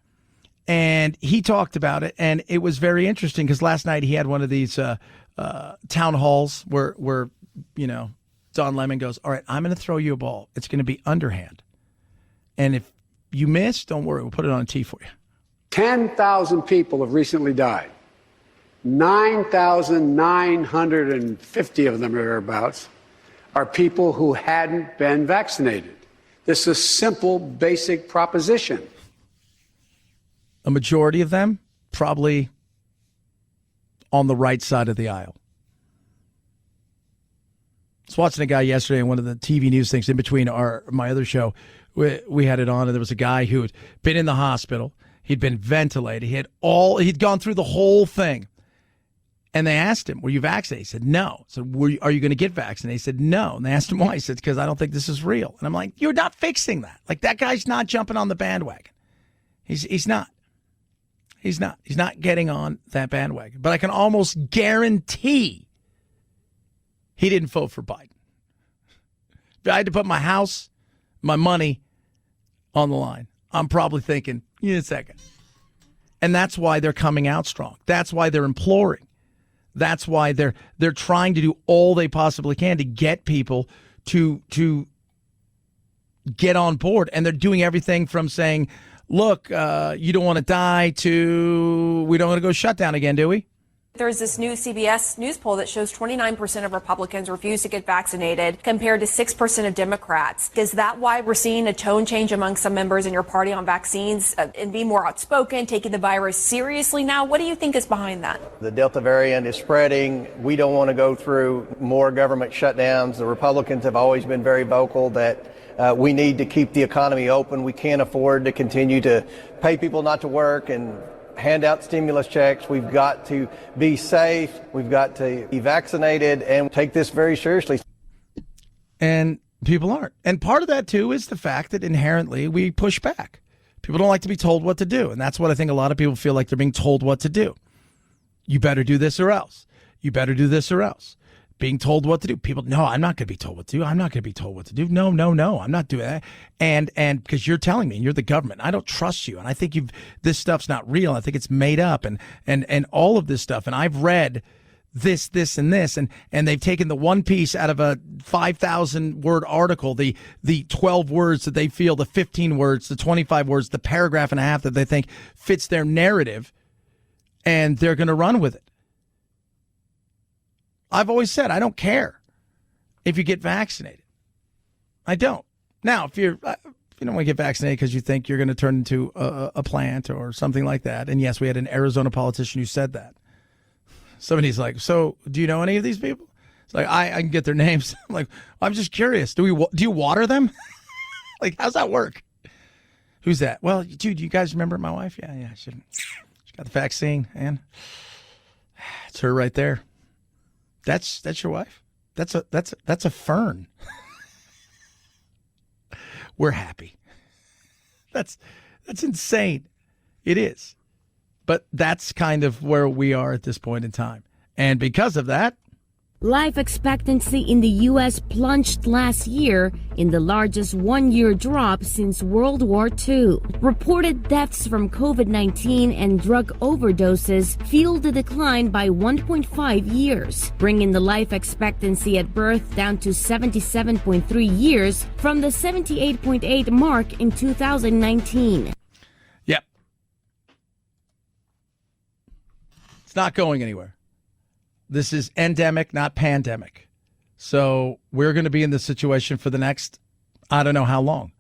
S3: And he talked about it, and it was very interesting because last night he had one of these town halls where Don Lemon goes, all right, I'm going to throw you a ball. It's going to be underhand. And if you miss, don't worry, we'll put it on a tee for you.
S6: 10,000 people have recently died. 9,950 of them or thereabouts are people who hadn't been vaccinated. This is a simple, basic proposition.
S3: A majority of them probably on the right side of the aisle. I was watching a guy yesterday on one of the TV news things in between my other show. We had it on, and there was a guy who had been in the hospital. He'd been ventilated. He'd gone through the whole thing. And they asked him, were you vaccinated? He said, no. So are you going to get vaccinated? He said, no. And they asked him why. He said, because I don't think this is real. And I'm like, you're not fixing that. Like, that guy's not jumping on the bandwagon. He's not. He's not. He's not getting on that bandwagon. But I can almost guarantee he didn't vote for Biden. If I had to put my house, my money on the line, I'm probably thinking, give me a second. And that's why they're coming out strong. That's why they're imploring. That's why they're trying to do all they possibly can to get people to get on board. And they're doing everything from saying, look, you don't want to die, to we don't want to go shut down again, do we?
S8: There's this new CBS News poll that shows 29% of Republicans refuse to get vaccinated compared to 6% of Democrats. Is that why we're seeing a tone change among some members in your party on vaccines and being more outspoken, taking the virus seriously now? What do you think is behind that?
S9: The Delta variant is spreading. We don't want to go through more government shutdowns. The Republicans have always been very vocal that we need to keep the economy open. We can't afford to continue to pay people not to work and hand out stimulus checks. We've got to be safe. We've got to be vaccinated and take this very seriously.
S3: And people aren't. And part of that, too, is the fact that inherently we push back. People don't like to be told what to do. And that's what I think a lot of people feel like they're being told what to do. You better do this or else. You better do this or else. Being told what to do. People, no, I'm not going to be told what to do. I'm not going to be told what to do. No, I'm not doing that. And because you're telling me, and you're the government, I don't trust you. And I think this stuff's not real. I think it's made up and all of this stuff. And I've read this, and this, and they've taken the one piece out of a 5,000 word article, the 12 words that they feel, the 15 words, the 25 words, the paragraph and a half that they think fits their narrative, and they're going to run with it. I've always said I don't care if you get vaccinated. I don't. Now, if you don't want to get vaccinated because you think you're going to turn into a plant or something like that, and yes, we had an Arizona politician who said that. Somebody's like, so do you know any of these people? It's like, I can get their names. I'm like, I'm just curious. Do you water them? Like, how's that work? Who's that? Well, dude, you guys remember my wife? Yeah, she got the vaccine, and it's her right there. That's your wife? That's a fern. We're happy. That's insane. It is. But that's kind of where we are at this point in time. And because of that,
S10: life expectancy in the U.S. plunged last year in the largest one-year drop since World War II. Reported deaths from COVID-19 and drug overdoses fueled the decline by 1.5 years, bringing the life expectancy at birth down to 77.3 years from the 78.8 mark in 2019.
S3: Yep. It's not going anywhere. This is endemic, not pandemic. So we're going to be in this situation for the next, I don't know how long.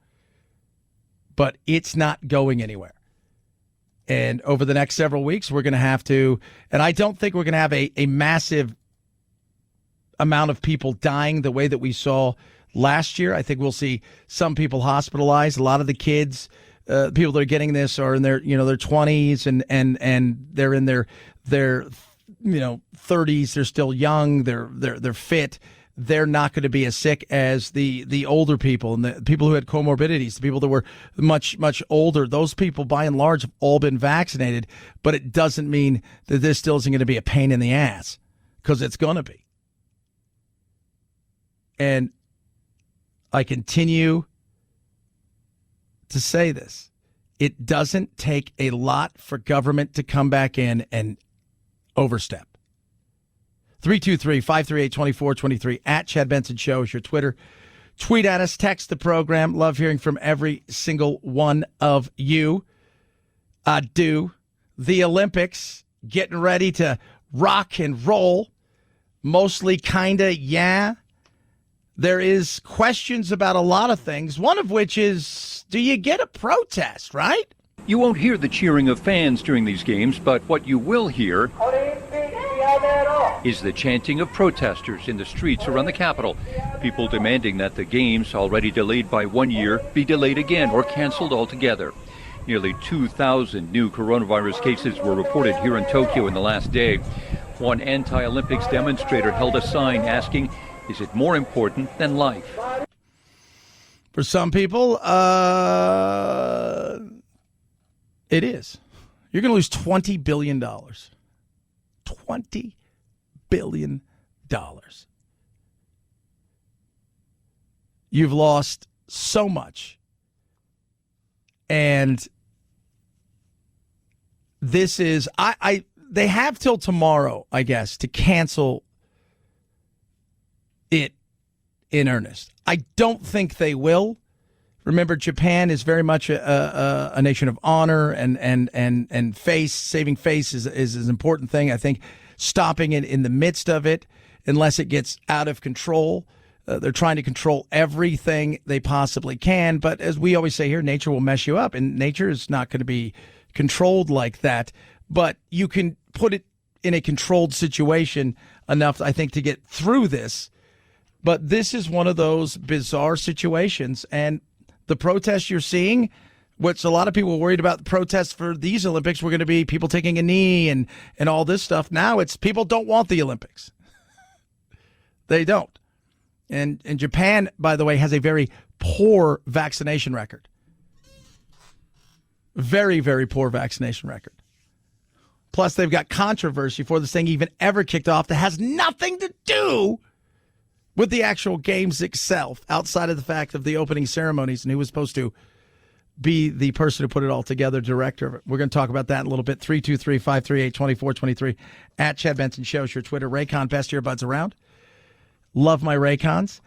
S3: But it's not going anywhere. And over the next several weeks, we're going to have to, and I don't think we're going to have a massive amount of people dying the way that we saw last year. I think we'll see some people hospitalized. A lot of the kids, people that are getting this are in their, their 20s and they're in their 30s. They're still young. They're fit. They're not going to be as sick as the older people and the people who had comorbidities, the people that were much, much older. Those people, by and large, have all been vaccinated, but it doesn't mean that this still isn't going to be a pain in the ass, because it's going to be. And I continue to say this. It doesn't take a lot for government to come back in and overstep. 323-538-2423 at Chad Benson Show is your Twitter. Tweet at us, text the program. Love hearing from every single one of you. I do. The Olympics getting ready to rock and roll. Mostly kinda, yeah. There is questions about a lot of things, one of which is, do you get a protest, right?
S12: You won't hear the cheering of fans during these games, but what you will hear is the chanting of protesters in the streets around the Capitol. People demanding that the games, already delayed by 1 year, be delayed again or canceled altogether. Nearly 2,000 new coronavirus cases were reported here in Tokyo in the last day. One anti-Olympics demonstrator held a sign asking, is it more important than life?
S3: For some people, it is. You're going to lose $20 billion. $20 billion. You've lost so much. And this is, they have till tomorrow, I guess, to cancel it in earnest. I don't think they will. Remember, Japan is very much a nation of honor and face. Saving face is an important thing. I think stopping it in the midst of it, unless it gets out of control, they're trying to control everything they possibly can. But as we always say here, nature will mess you up, and nature is not going to be controlled like that. But you can put it in a controlled situation enough, I think, to get through this. But this is one of those bizarre situations, and the protests you're seeing, which a lot of people were worried about, the protests for these Olympics were going to be people taking a knee and all this stuff. Now it's people don't want the Olympics. They don't. And Japan, by the way, has a very poor vaccination record. Very, very poor vaccination record. Plus, they've got controversy before this thing even ever kicked off that has nothing to do with the actual games itself, outside of the fact of the opening ceremonies and who was supposed to be the person who put it all together, director of it. We're going to talk about that in a little bit. 323-538-2423 at Chad Benson Show is your Twitter. Raycon, best earbuds around. Love my Raycons.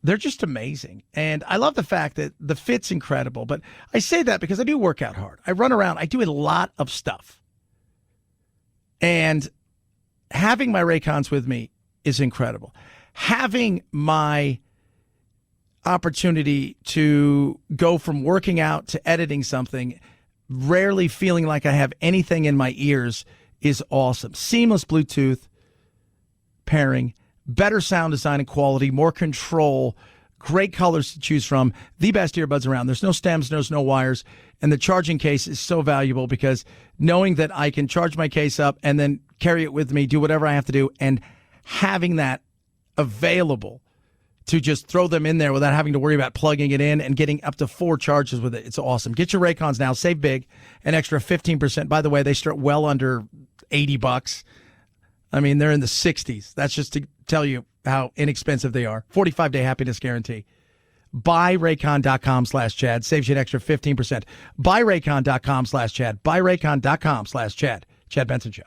S3: They're just amazing. And I love the fact that the fit's incredible. But I say that because I do work out hard. I run around. I do a lot of stuff. And having my Raycons with me is incredible. Having my opportunity to go from working out to editing something, rarely feeling like I have anything in my ears, is awesome. Seamless Bluetooth pairing, better sound design and quality, more control, great colors to choose from, the best earbuds around. There's no stems, there's no wires, and the charging case is so valuable because knowing that I can charge my case up and then carry it with me, do whatever I have to do, and having that available to just throw them in there without having to worry about plugging it in and getting up to 4 charges with it. It's awesome. Get your Raycons now. Save big. An extra 15%. By the way, they start well under $80. I mean, they're in the 60s. That's just to tell you how inexpensive they are. 45-day happiness guarantee. BuyRaycon.com/Chad. Saves you an extra 15%. BuyRaycon.com/Chad. BuyRaycon.com/Chad. Chad Benson Show.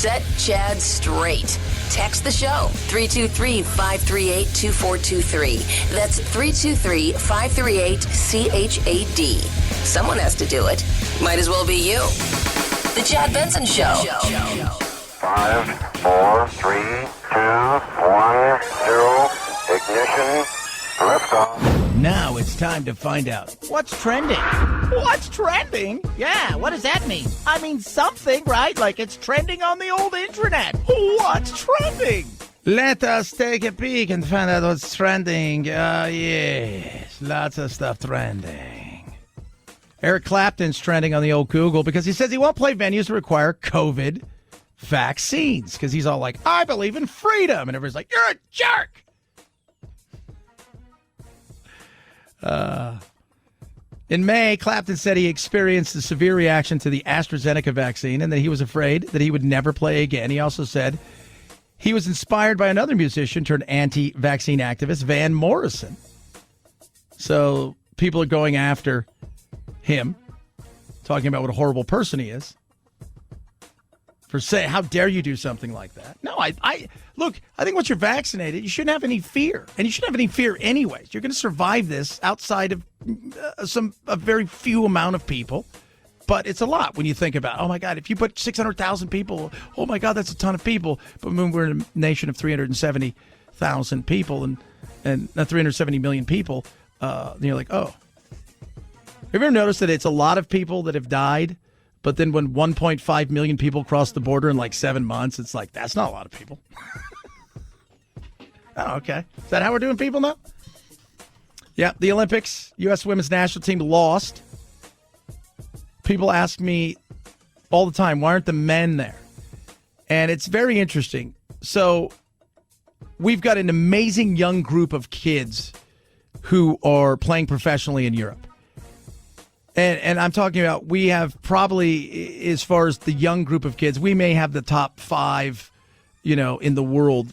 S1: Set Chad straight. Text the show, 323-538-2423. That's 323-538-CHAD. Someone has to do it. Might as well be you. The Chad Benson Show.
S23: 5, 4, 3, 2, 1, 0. Ignition. Liftoff.
S3: Now it's time to find out what's trending. What's trending? Yeah, what does that mean? I mean something, right? Like it's trending on the old internet. What's trending? Let us take a peek and find out what's trending. Yes, lots of stuff trending. Eric Clapton's trending on the old Google because he says he won't play venues that require COVID vaccines because he's all like, I believe in freedom. And everybody's like, you're a jerk. In May, Clapton said he experienced a severe reaction to the AstraZeneca vaccine and that he was afraid that he would never play again. He also said he was inspired by another musician turned anti-vaccine activist, Van Morrison. So people are going after him, talking about what a horrible person he is. For saying, how dare you do something like that? No, I look, I think once you're vaccinated, you shouldn't have any fear. And you shouldn't have any fear anyways. You're going to survive this outside of a very few amount of people. But it's a lot when you think about, oh, my God, if you put 600,000 people, oh, my God, that's a ton of people. But when we're in a nation of 370,000 people and 370 million people, you're like, oh. Have you ever noticed that it's a lot of people that have died? But then when 1.5 million people cross the border in like 7 months, it's like, that's not a lot of people. Oh, okay. Is that how we're doing people now? Yeah, the Olympics, U.S. women's national team lost. People ask me all the time, why aren't the men there? And it's very interesting. So we've got an amazing young group of kids who are playing professionally in Europe. And I'm talking about, we have probably, as far as the young group of kids, we may have the top 5, in the world,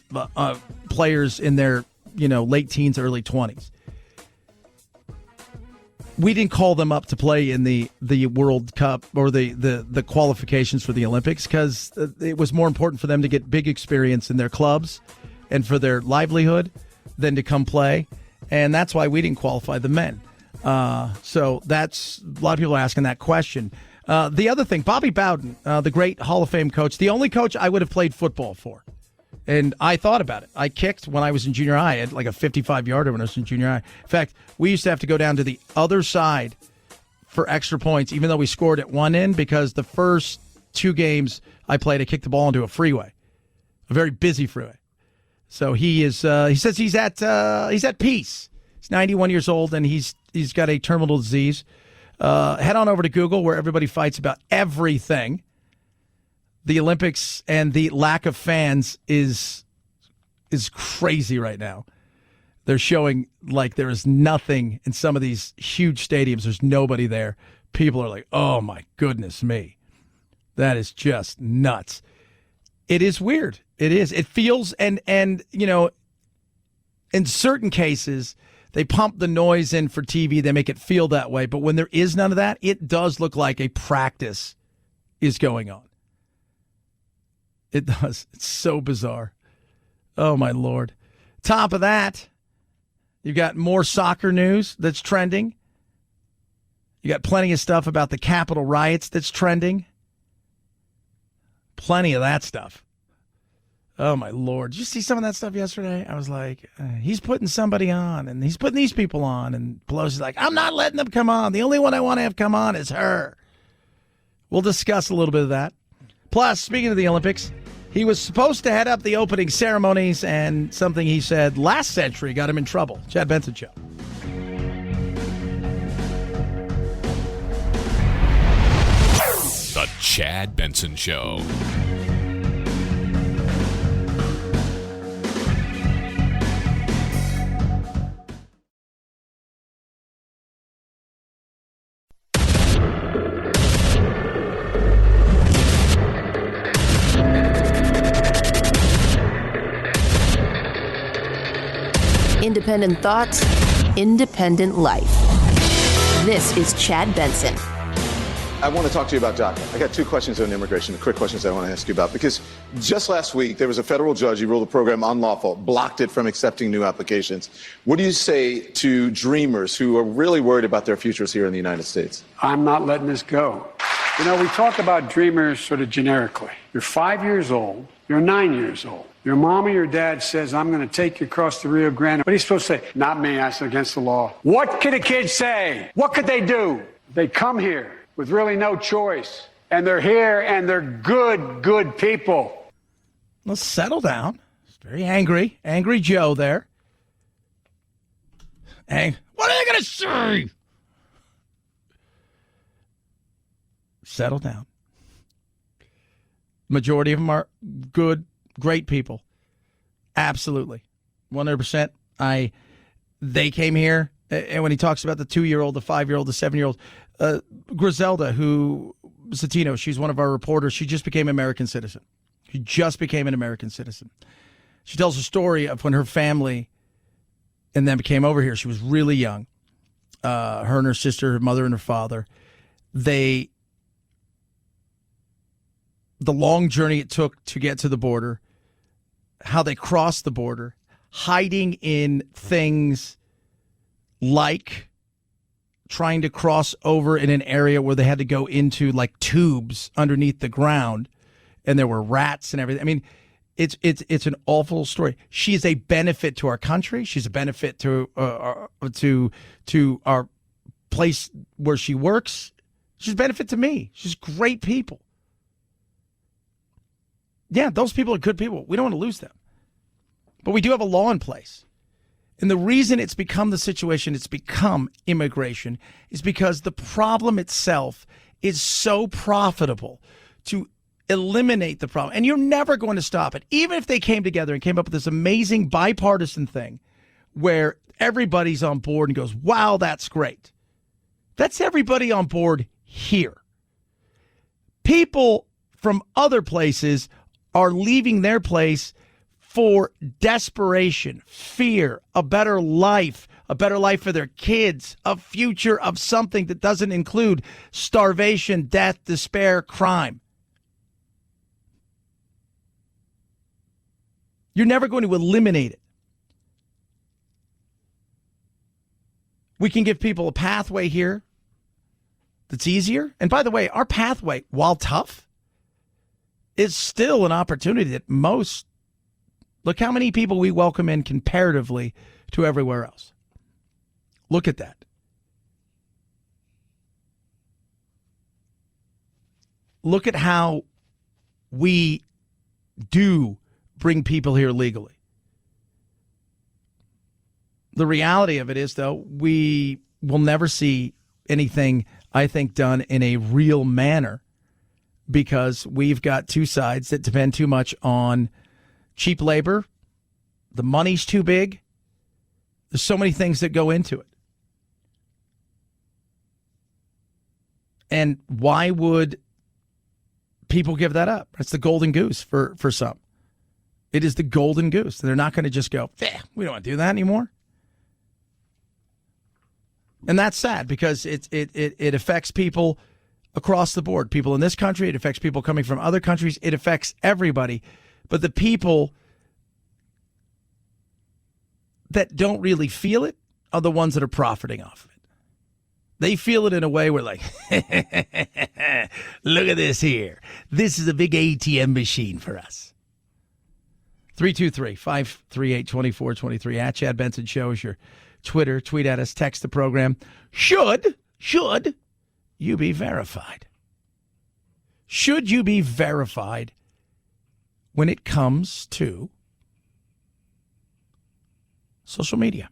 S3: players in their, late teens, early 20s. We didn't call them up to play in the World Cup or the qualifications for the Olympics because it was more important for them to get big experience in their clubs and for their livelihood than to come play. And that's why we didn't qualify the men. So that's a lot of people are asking that question. The other thing, Bobby Bowden, the great Hall of Fame coach, the only coach I would have played football for. And I thought about it. I kicked when I was in junior high. I had like a 55-yarder when I was in junior high. In fact, we used to have to go down to the other side for extra points, even though we scored at one end, because the first 2 games I played, I kicked the ball into a freeway, a very busy freeway. So he says he's at peace. He's 91 years old, and he's got a terminal disease. Head on over to Google, where everybody fights about everything. The Olympics and the lack of fans is crazy right now. They're showing like there is nothing in some of these huge stadiums. There's nobody there. People are like, oh, my goodness me. That is just nuts. It is weird. It is. It feels, and in certain cases, they pump the noise in for TV. They make it feel that way. But when there is none of that, it does look like a practice is going on. It does. It's so bizarre. Oh, my Lord. Top of that, you've got more soccer news that's trending. You got plenty of stuff about the Capitol riots that's trending. Plenty of that stuff. Oh, my Lord. Did you see some of that stuff yesterday? I was like, he's putting somebody on, and he's putting these people on. And Pelosi's like, I'm not letting them come on. The only one I want to have come on is her. We'll discuss a little bit of that. Plus, speaking of the Olympics, he was supposed to head up the opening ceremonies, and something he said last century got him in trouble. Chad Benson Show.
S13: The Chad Benson Show.
S1: Independent thoughts, independent life. This is Chad Benson.
S11: I want to talk to you about DACA. I got two questions on immigration, quick questions I want to ask you about, because just last week there was a federal judge who ruled the program unlawful, blocked it from accepting new applications. What do you say to dreamers who are really worried about their futures here in the United States?
S6: I'm not letting this go. You know, we talk about dreamers sort of generically. You're 5 years old. You're 9 years old. Your mom or your dad says, I'm going to take you across the Rio Grande. What are you supposed to say? Not me. That's against the law. What could a kid say? What could they do? They come here with really no choice. And they're here and they're good people.
S3: Let's settle down. It's very angry. Angry Joe there. What are they going to say? Settle down. Majority of them are good, great people. Absolutely. 100%. They came here, and when he talks about the 2-year-old, the 5-year-old, the 7-year-old, Griselda, who Zatino, she's one of our reporters, she just became an American citizen. She just became an American citizen. She tells a story of when her family and then came over here. She was really young. Her and her sister, her mother and her father, the long journey it took to get to the border, how they crossed the border, hiding in things like trying to cross over in an area where they had to go into like tubes underneath the ground, and there were rats and everything. I mean, it's an awful story. She is a benefit to our country. She's a benefit to our place where she works. She's a benefit to me. She's great people. Yeah, those people are good people. We don't want to lose them. But we do have a law in place. And the reason it's become the situation it's become immigration is because the problem itself is so profitable to eliminate the problem. And you're never going to stop it. Even if they came together and came up with this amazing bipartisan thing where everybody's on board and goes, wow, that's great. That's everybody on board here. People from other places are leaving their place for desperation, fear, a better life for their kids, a future of something that doesn't include starvation, death, despair, crime. You're never going to eliminate it. We can give people a pathway here that's easier. And by the way, our pathway, while tough, is still an opportunity that most, look how many people we welcome in comparatively to everywhere else. Look at that. Look at how we do bring people here legally. The reality of it is, though, we will never see anything, I think, done in a real manner because we've got two sides that depend too much on cheap labor. The money's too big. There's so many things that go into it. And why would people give that up? It's the golden goose for some. It is the golden goose. They're not going to just go, we don't want to do that anymore. And that's sad because it affects people across the board. People in this country, it affects people coming from other countries. It affects everybody. But the people that don't really feel it are the ones that are profiting off of it. They feel it in a way where like, look at this here. This is a big ATM machine for us. 323-538-2423 at Chad Benson Show is your Twitter. Tweet at us, text the program. Should you be verified? Should you be verified when it comes to social media?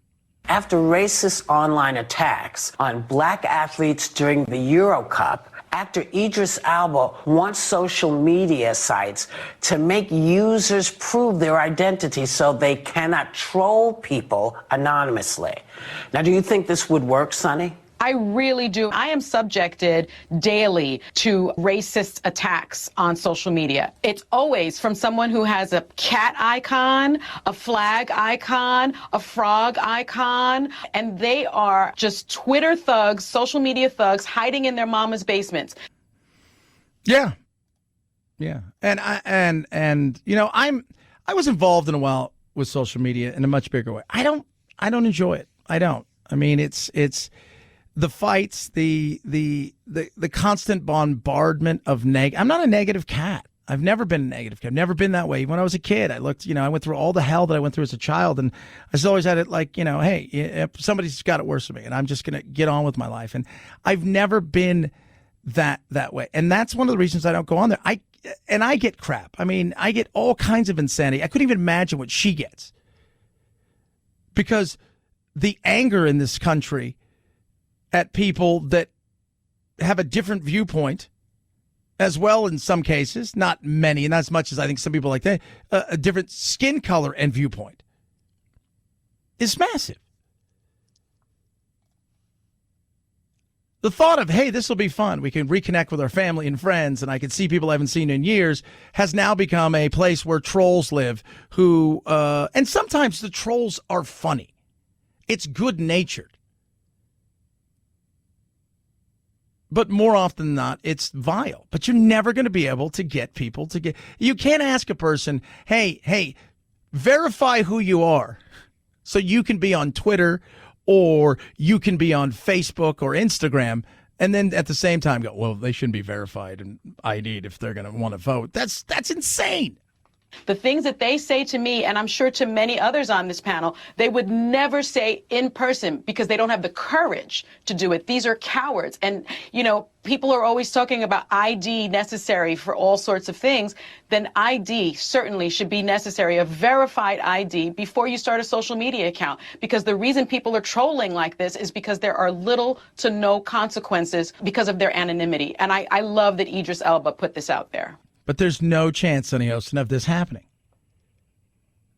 S14: After racist online attacks on black athletes during the Euro Cup, actor Idris Elba wants social media sites to make users prove their identity so they cannot troll people anonymously. Now, do you think this would work, Sonny?
S15: I really do. I am subjected daily to racist attacks on social media. It's always from someone who has a cat icon, a flag icon, a frog icon, and they are just Twitter thugs, social media thugs hiding in their mama's basements.
S3: Yeah. Yeah. And you know, I was involved in a while with social media in a much bigger way. I don't enjoy it. I don't. I mean, it's the fights, the constant bombardment of I'm not a negative cat. I've never been a negative cat. I've never been that way. When I was a kid, I went through all the hell that I went through as a child, and I always had it like, hey, if somebody's got it worse than me, and I'm just going to get on with my life. And I've never been that way. And that's one of the reasons I don't go on there. I get crap. I mean, I get all kinds of insanity. I couldn't even imagine what she gets. Because the anger in this country at people that have a different viewpoint as well in some cases, not many, and not as much as I think some people like that, a different skin color and viewpoint is massive. The thought of, hey, this will be fun. We can reconnect with our family and friends, and I can see people I haven't seen in years, has now become a place where trolls live who, and sometimes the trolls are funny. It's good-natured. But more often than not, it's vile. But you're never going to be able to get people to get... You can't ask a person, hey, verify who you are so you can be on Twitter or you can be on Facebook or Instagram, and then at the same time go, well, they shouldn't be verified and ID'd if they're going to want to vote. That's insane.
S15: The things that they say to me, and I'm sure to many others on this panel, they would never say in person because they don't have the courage to do it. These are cowards. And, people are always talking about ID necessary for all sorts of things. Then ID certainly should be necessary, a verified ID before you start a social media account. Because the reason people are trolling like this is because there are little to no consequences because of their anonymity. And I love that Idris Elba put this out there.
S3: But there's no chance, Sonny Austin, of this happening.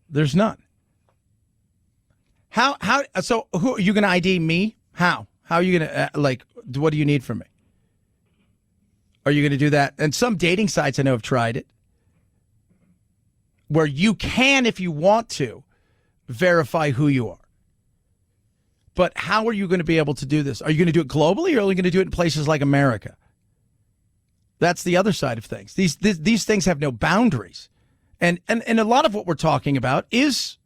S3: There's none. So who are you going to ID me? How are you going to, what do you need from me? Are you going to do that? And some dating sites I know have tried it, where you can, if you want to, verify who you are. But how are you going to be able to do this? Are you going to do it globally, or are you going to do it in places like America? That's the other side of things. These things have no boundaries. And a lot of what we're talking about is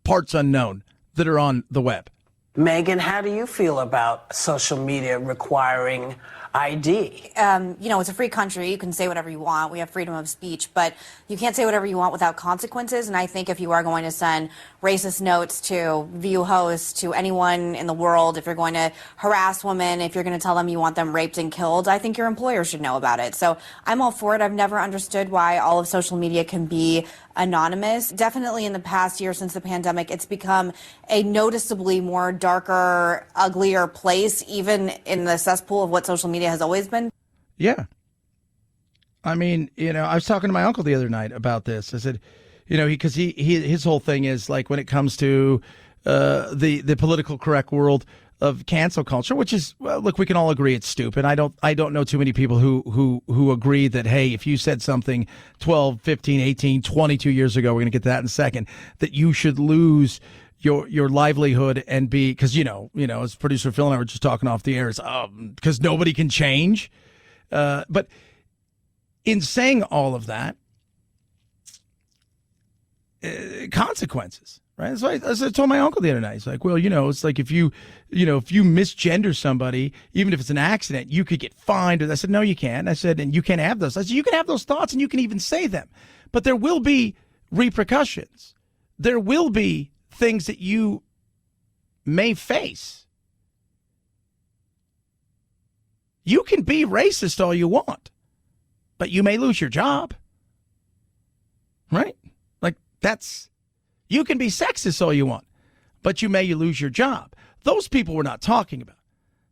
S3: parts unknown that are on the web.
S14: Megan, how do you feel about social media requiring ID?
S16: It's a free country. You can say whatever you want. We have freedom of speech, but you can't say whatever you want without consequences. And I think if you are going to send racist notes to View hosts, to anyone in the world, if you're going to harass women, if you're going to tell them you want them raped and killed, I think your employer should know about it. So I'm all for it. I've never understood why all of social media can be anonymous. Definitely in the past year since the pandemic, it's become a noticeably more darker, uglier place, even in the cesspool of what social media has always been.
S3: Yeah. I mean, I was talking to my uncle the other night about this. I said, because his whole thing is like when it comes to the political correct world of cancel culture, which is, well, look, we can all agree it's stupid. I don't know too many people who agree that, hey, if you said something 12, 15, 18, 22 years ago, we're going to get to that in a second, that you should lose your livelihood and be, because, as producer Phil and I were just talking off the air, is because nobody can change. But in saying all of that, consequences. Right. So as I told my uncle the other night, he's like, well, it's like if you misgender somebody, even if it's an accident, you could get fined. I said, no, you can't. I said, and you can't have those. I said, you can have those thoughts and you can even say them, but there will be repercussions. There will be things that you may face. You can be racist all you want, but you may lose your job. Right? Like you can be sexist all you want, but you may lose your job. Those people we're not talking about.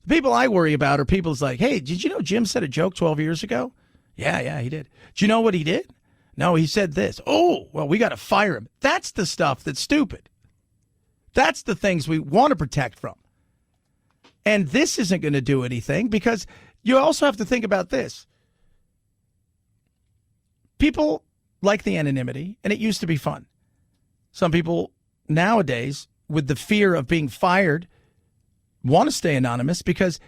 S3: The people I worry about are people's like, hey, did you know Jim said a joke 12 years ago? Yeah, he did. Do you know what he did? No, he said this. Oh, well, we got to fire him. That's the stuff that's stupid. That's the things we want to protect from. And this isn't going to do anything because you also have to think about this. People like the anonymity, and it used to be fun. Some people nowadays, with the fear of being fired, want to stay anonymous because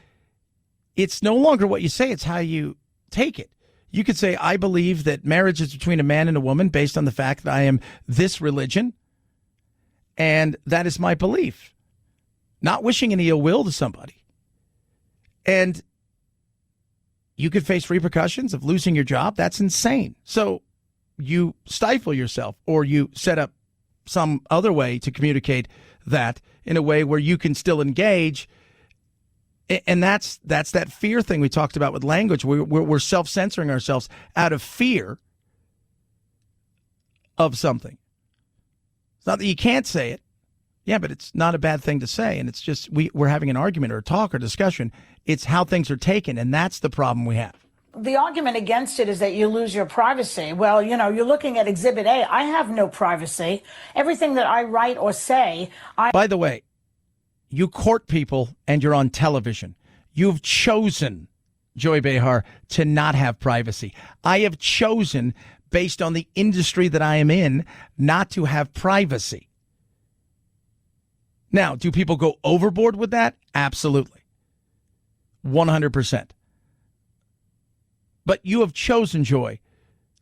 S3: it's no longer what you say, it's how you take it. You could say, I believe that marriage is between a man and a woman based on the fact that I am this religion, and that is my belief. Not wishing any ill will to somebody. And you could face repercussions of losing your job. That's insane. So you stifle yourself, or you set up some other way to communicate that in a way where you can still engage. And that's that fear thing we talked about with language. We're self-censoring ourselves out of fear of something. It's not that you can't say it. Yeah, but it's not a bad thing to say. And it's just we're having an argument or a talk or discussion. It's how things are taken, and that's the problem we have.
S17: The argument against it is that you lose your privacy. Well, you're looking at Exhibit A. I have no privacy. Everything that I write or say,
S3: By the way, you court people and you're on television. You've chosen, Joy Behar, to not have privacy. I have chosen, based on the industry that I am in, not to have privacy. Now, do people go overboard with that? Absolutely. 100%. But you have chosen, Joy,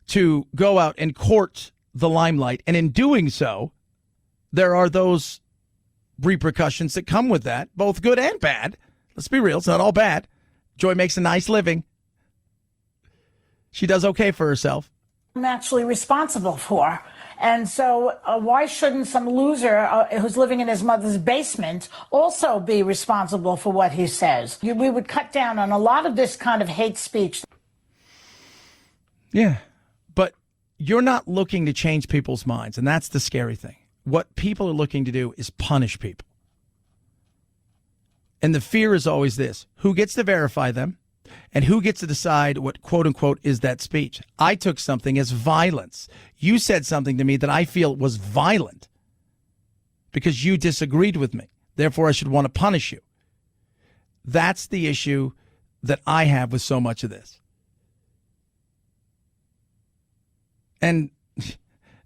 S3: to go out and court the limelight. And in doing so, there are those repercussions that come with that, both good and bad. Let's be real. It's not all bad. Joy makes a nice living. She does okay for herself.
S17: I'm actually responsible for. And so why shouldn't some loser who's living in his mother's basement also be responsible for what he says? We would cut down on a lot of this kind of hate speech.
S3: Yeah, but you're not looking to change people's minds, and that's the scary thing. What people are looking to do is punish people. And the fear is always this: who gets to verify them, and who gets to decide what, quote unquote, is that speech? I took something as violence. You said something to me that I feel was violent because you disagreed with me. Therefore, I should want to punish you. That's the issue that I have with so much of this. And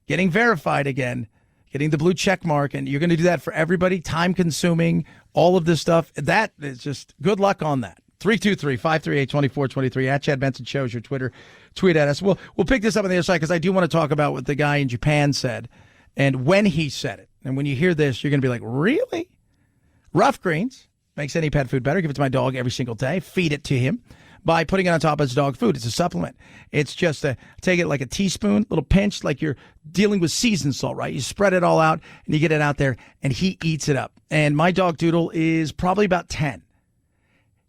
S3: getting verified again, getting the blue check mark, and you're going to do that for everybody, time consuming, all of this stuff. That is just good luck on that. 323-538-2423 at Chad Benson Show is your Twitter. Tweet at us. We'll pick this up on the other side because I do want to talk about what the guy in Japan said and when he said it. And when you hear this, you're going to be like, really? Rough Greens makes any pet food better. Give it to my dog every single day. Feed it to him by putting it on top of his dog food. It's a supplement. It's just take it like a teaspoon, little pinch, like you're dealing with seasoned salt, right? You spread it all out and you get it out there and he eats it up. And my dog Doodle is probably about 10.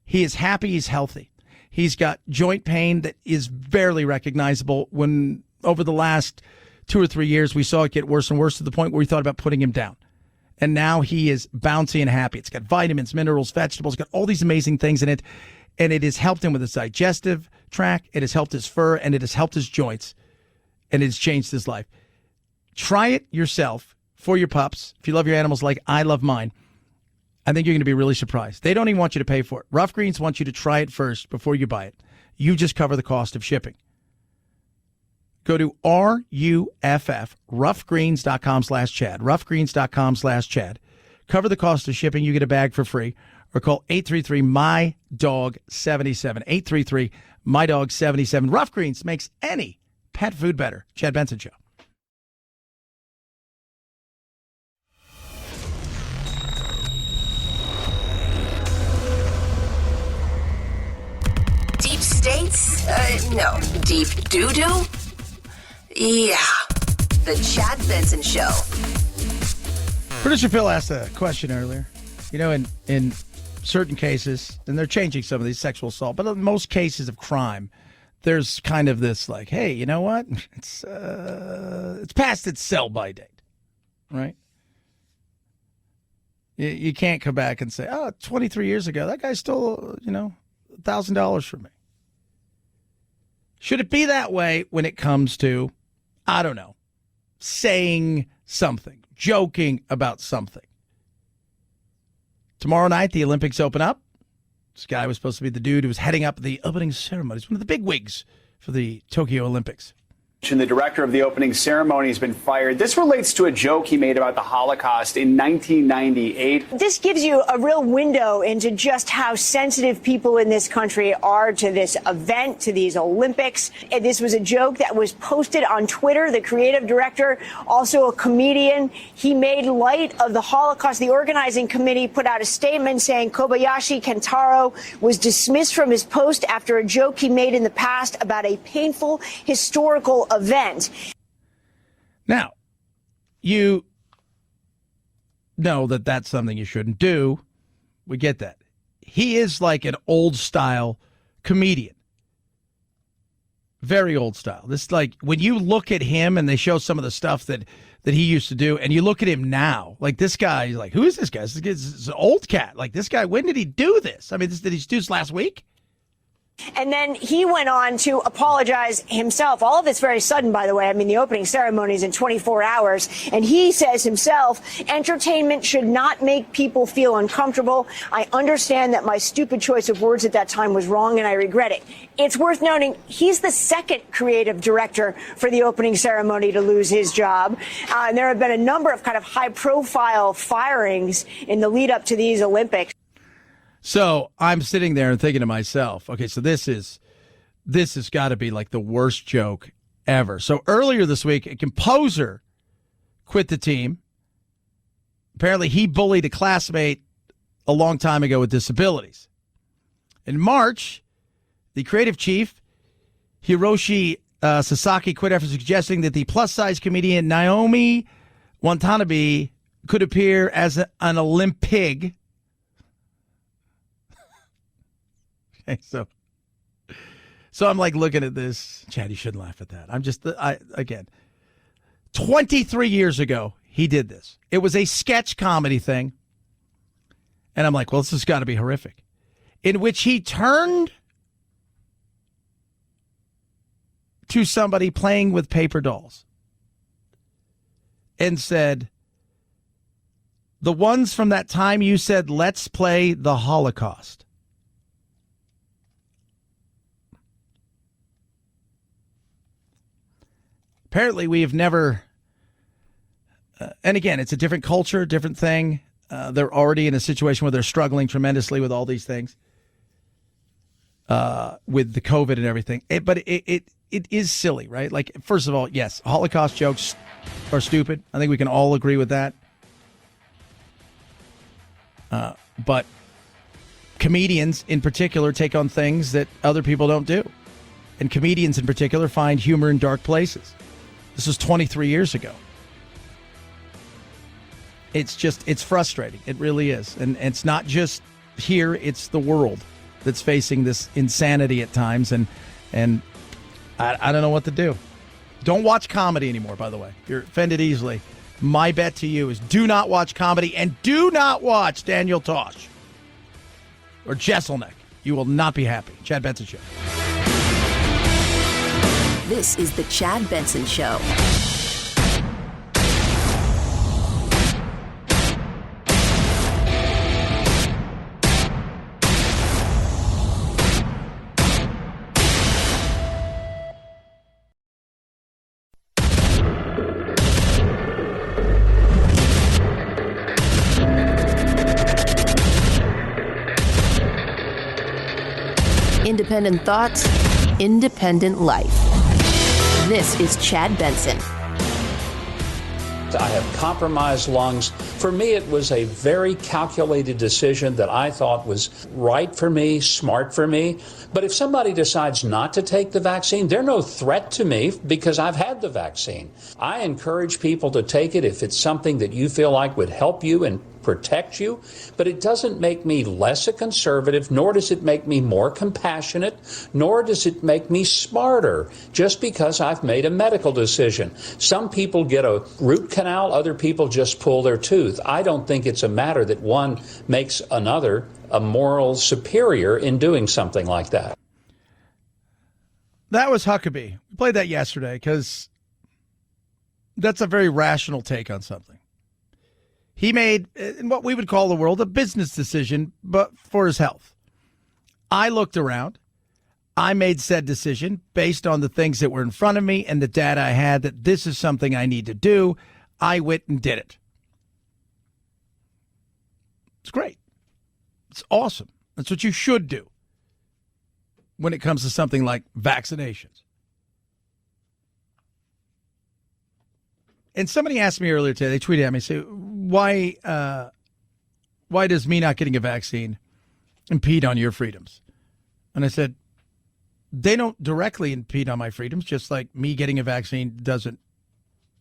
S3: He is happy. He's healthy. He's got joint pain that is barely recognizable. When over the last 2 or 3 years, we saw it get worse and worse to the point where we thought about putting him down. And now he is bouncy and happy. It's got vitamins, minerals, vegetables, got all these amazing things in it. And it has helped him with his digestive tract. It has helped his fur, and it has helped his joints. And it's changed his life. Try it yourself for your pups. If you love your animals like I love mine, I think you're going to be really surprised. They don't even want you to pay for it. Rough Greens wants you to try it first before you buy it. You just cover the cost of shipping. Go to RUFF, roughgreens.com/Chad, roughgreens.com/Chad. Cover the cost of shipping. You get a bag for free. Or call 833-MY-DOG-77, 833-MY-DOG-77. Rough Greens makes any pet food better. Chad Benson Show.
S1: Deep states? No. Deep doo-doo? Yeah. The Chad Benson Show.
S3: Producer Phil asked a question earlier. You know, in certain cases, and they're changing some of these sexual assault, but in most cases of crime, there's kind of this like, hey, you know what? It's past its sell-by date, right? You can't come back and say, 23 years ago, that guy stole, $1,000 from me. Should it be that way when it comes to, I don't know, saying something, joking about something? Tomorrow night, the Olympics open up. This guy was supposed to be the dude who was heading up the opening ceremony. He's one of the big wigs for the Tokyo Olympics.
S18: The director of the opening ceremony has been fired. This relates to a joke he made about the Holocaust in 1998.
S20: This gives you a real window into just how sensitive people in this country are to this event, to these Olympics. And this was a joke that was posted on Twitter. The creative director, also a comedian, he made light of the Holocaust. The organizing committee put out a statement saying Kobayashi Kentaro was dismissed from his post after a joke he made in the past about a painful historical event.
S3: Now, you know that that's something you shouldn't do. We get that. He is like an old style comedian. Very old style. This, like, when you look at him and they show some of the stuff that he used to do, and you look at him now, like, this guy, you're like, who is this guy? This is an old cat. Like, this guy, when did he do this? I mean, did he do this last week?
S20: And then he went on to apologize himself. All of it's very sudden, by the way. I mean, the opening ceremony is in 24 hours. And he says himself, entertainment should not make people feel uncomfortable. I understand that my stupid choice of words at that time was wrong, and I regret it. It's worth noting he's the second creative director for the opening ceremony to lose his job. And there have been a number of kind of high-profile firings in the lead up to these Olympics.
S3: So I'm sitting there and thinking to myself, okay, so this has got to be like the worst joke ever. So earlier this week, a composer quit the team. Apparently, he bullied a classmate a long time ago with disabilities. In March, the creative chief, Hiroshi Sasaki, quit after suggesting that the plus-size comedian Naomi Watanabe could appear as an Olympic. Okay, so I'm like looking at this. Chad, you shouldn't laugh at that. Again, 23 years ago, he did this. It was a sketch comedy thing. And I'm like, well, this has got to be horrific. In which he turned to somebody playing with paper dolls and said, the ones from that time you said, let's play the Holocaust. Apparently, we have never, and again, it's a different culture, different thing. They're already in a situation where they're struggling tremendously with all these things, with the COVID and everything. But it is silly, right? Like, first of all, yes, Holocaust jokes are stupid. I think we can all agree with that. But comedians, in particular, take on things that other people don't do. And comedians, in particular, find humor in dark places. This was 23 years ago. It's frustrating. It really is. And it's not just here, it's the world that's facing this insanity at times. And I don't know what to do. Don't watch comedy anymore, by the way. If you're offended easily, my bet to you is do not watch comedy and do not watch Daniel Tosh or Jesselneck. You will not be happy. Chad Benson Show.
S1: This is the Chad Benson Show. Independent thoughts, independent life. This is Chad Benson.
S21: I have compromised lungs. For me, it was a very calculated decision that I thought was right for me, smart for me. But if somebody decides not to take the vaccine, they're no threat to me because I've had the vaccine. I encourage people to take it if it's something that you feel like would help you and protect you, but it doesn't make me less a conservative, nor does it make me more compassionate, nor does it make me smarter just because I've made a medical decision. Some people get a root canal, other people just pull their tooth. I don't think it's a matter that one makes another a moral superior in doing something like that.
S3: That was Huckabee. We played that yesterday because that's a very rational take on something. He made, in what we would call the world, a business decision, but for his health. I looked around. I made said decision based on the things that were in front of me and the data I had that this is something I need to do. I went and did it. It's great. It's awesome. That's what you should do when it comes to something like vaccinations. And somebody asked me earlier today, they tweeted at me, say, why does me not getting a vaccine impede on your freedoms? And I said, they don't directly impede on my freedoms, just like me getting a vaccine doesn't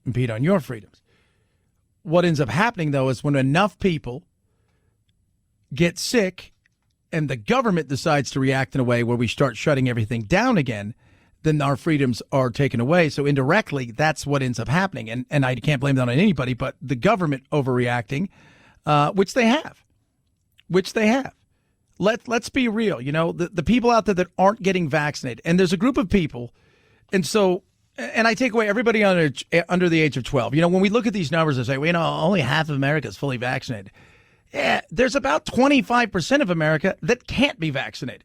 S3: impede on your freedoms. What ends up happening, though, is when enough people get sick and the government decides to react in a way where we start shutting everything down again, then our freedoms are taken away. So indirectly, that's what ends up happening. And I can't blame that on anybody, but the government overreacting, which they have. Let's be real. You know, the people out there that aren't getting vaccinated, and there's a group of people, and I take away everybody under the age of 12. You know, when we look at these numbers and say, well, you know, only half of America is fully vaccinated. Yeah, there's about 25% of America that can't be vaccinated.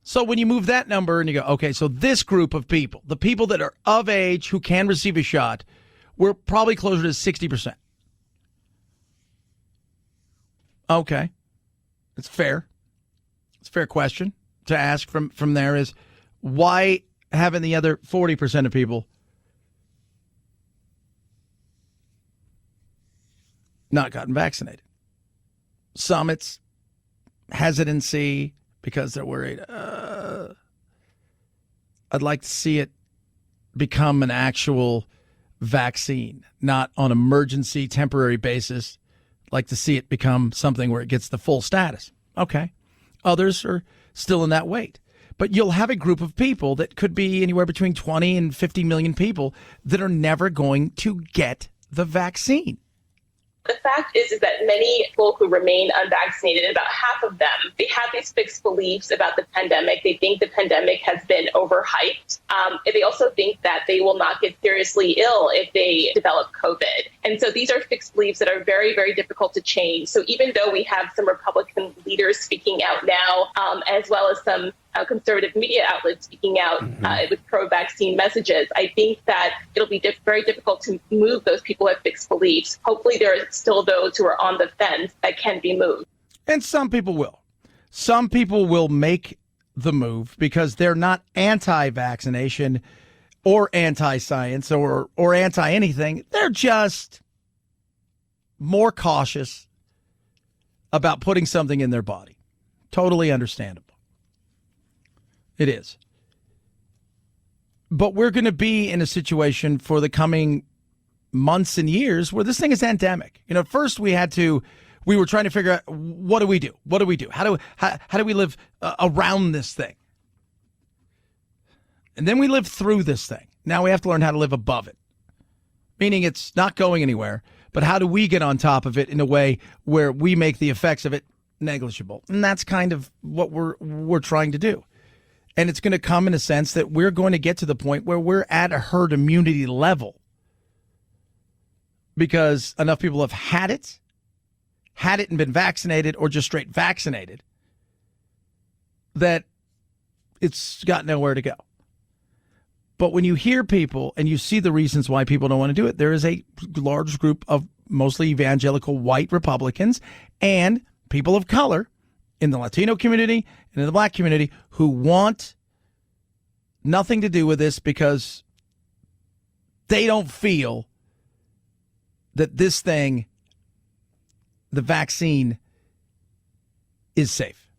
S3: So when you move that number and you go, okay, so this group of people, the people that are of age who can receive a shot, we're probably closer to 60%. Okay. It's fair. It's a fair question to ask from there is, why haven't the other 40% of people not gotten vaccinated? Some it's hesitancy because they're worried. I'd like to see it become an actual vaccine, not on emergency temporary basis. I'd like to see it become something where it gets the full status. Okay. Others are still in that wait. But you'll have a group of people that could be anywhere between 20 and 50 million people that are never going to get the vaccine.
S7: The fact is that many people who remain unvaccinated, about half of them, they have these fixed beliefs about the pandemic. They think the pandemic has been overhyped. And they also think that they will not get seriously ill if they develop COVID. And so these are fixed beliefs that are very, very difficult to change. So even though we have some Republican leaders speaking out now, as well as some conservative media outlets speaking out with pro-vaccine messages, I think that it'll be very difficult to move those people who have fixed beliefs. Hopefully there are still those who are on the fence that can be moved.
S3: And some people will. Some people will make the move because they're not anti-vaccination or anti-science or anti-anything. They're just more cautious about putting something in their body. Totally understandable. It is. But we're going to be in a situation for the coming months and years where this thing is endemic. You know, first we were trying to figure out, what do we do? What do we do? How do we live around this thing? And then we live through this thing. Now we have to learn how to live above it. Meaning it's not going anywhere, but how do we get on top of it in a way where we make the effects of it negligible? And that's kind of what we're trying to do. And it's going to come in a sense that we're going to get to the point where we're at a herd immunity level because enough people have had it and been vaccinated or just straight vaccinated that it's got nowhere to go. But when you hear people and you see the reasons why people don't want to do it, there is a large group of mostly evangelical white Republicans and people of color in the Latino community and in the black community who want nothing to do with this because they don't feel that this thing, the vaccine, is safe.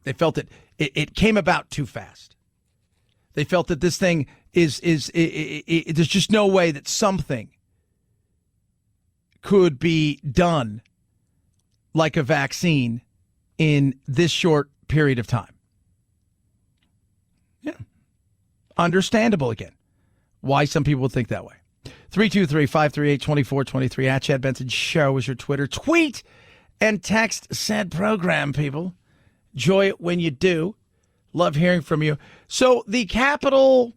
S3: They felt it came about too fast. They felt that this thing is there's just no way that something could be done like a vaccine in this short period of time. Yeah. Understandable again. Why some people think that way. 323-538-2423 at Chad Benson Show is your Twitter. Tweet and text said program, people. Enjoy it when you do. Love hearing from you. So the Capitol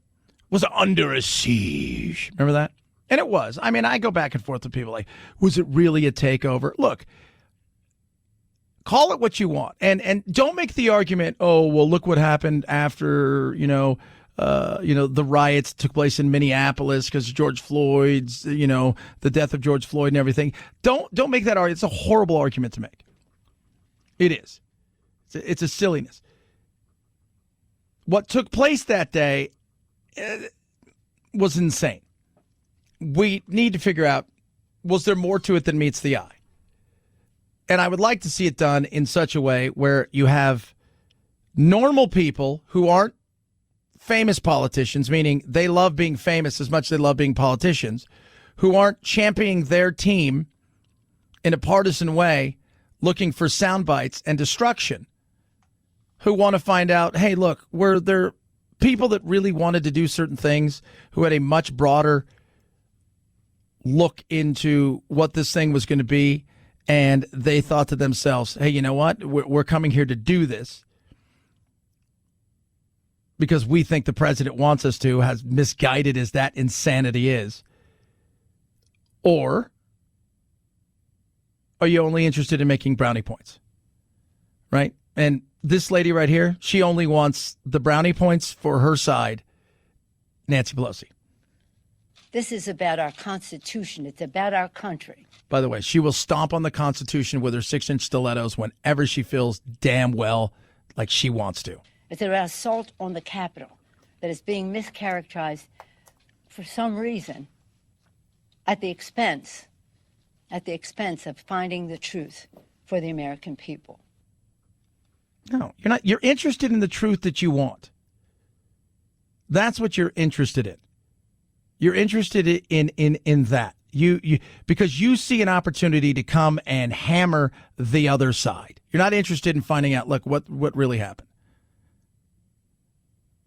S3: was under a siege. Remember that? And it was. I mean, I go back and forth with people like, was it really a takeover? Look, Call it what you want. And don't make the argument, oh, well, look what happened after, the riots took place in Minneapolis because George Floyd's, the death of George Floyd and everything. Don't make that argument. It's a horrible argument to make. It is. It's a silliness. What took place that day was insane. We need to figure out, was there more to it than meets the eye? And I would like to see it done in such a way where you have normal people who aren't famous politicians, meaning they love being famous as much as they love being politicians, who aren't championing their team in a partisan way, looking for sound bites and destruction, who want to find out, hey, look, were there people that really wanted to do certain things who had a much broader look into what this thing was going to be, and they thought to themselves, hey, you know what? We're coming here to do this because we think the president wants us to, as misguided as that insanity is. Or are you only interested in making brownie points? Right? And this lady right here, she only wants the brownie points for her side, Nancy Pelosi.
S4: This is about our Constitution. It's about our country.
S3: By the way, she will stomp on the Constitution with her 6-inch stilettos whenever she feels damn well like she wants to.
S4: It's about assault on the Capitol that is being mischaracterized for some reason at the expense of finding the truth for the American people.
S3: No, you're not. You're interested in the truth that you want. That's what you're interested in. You're interested in that. You because you see an opportunity to come and hammer the other side. You're not interested in finding out, look, what really happened.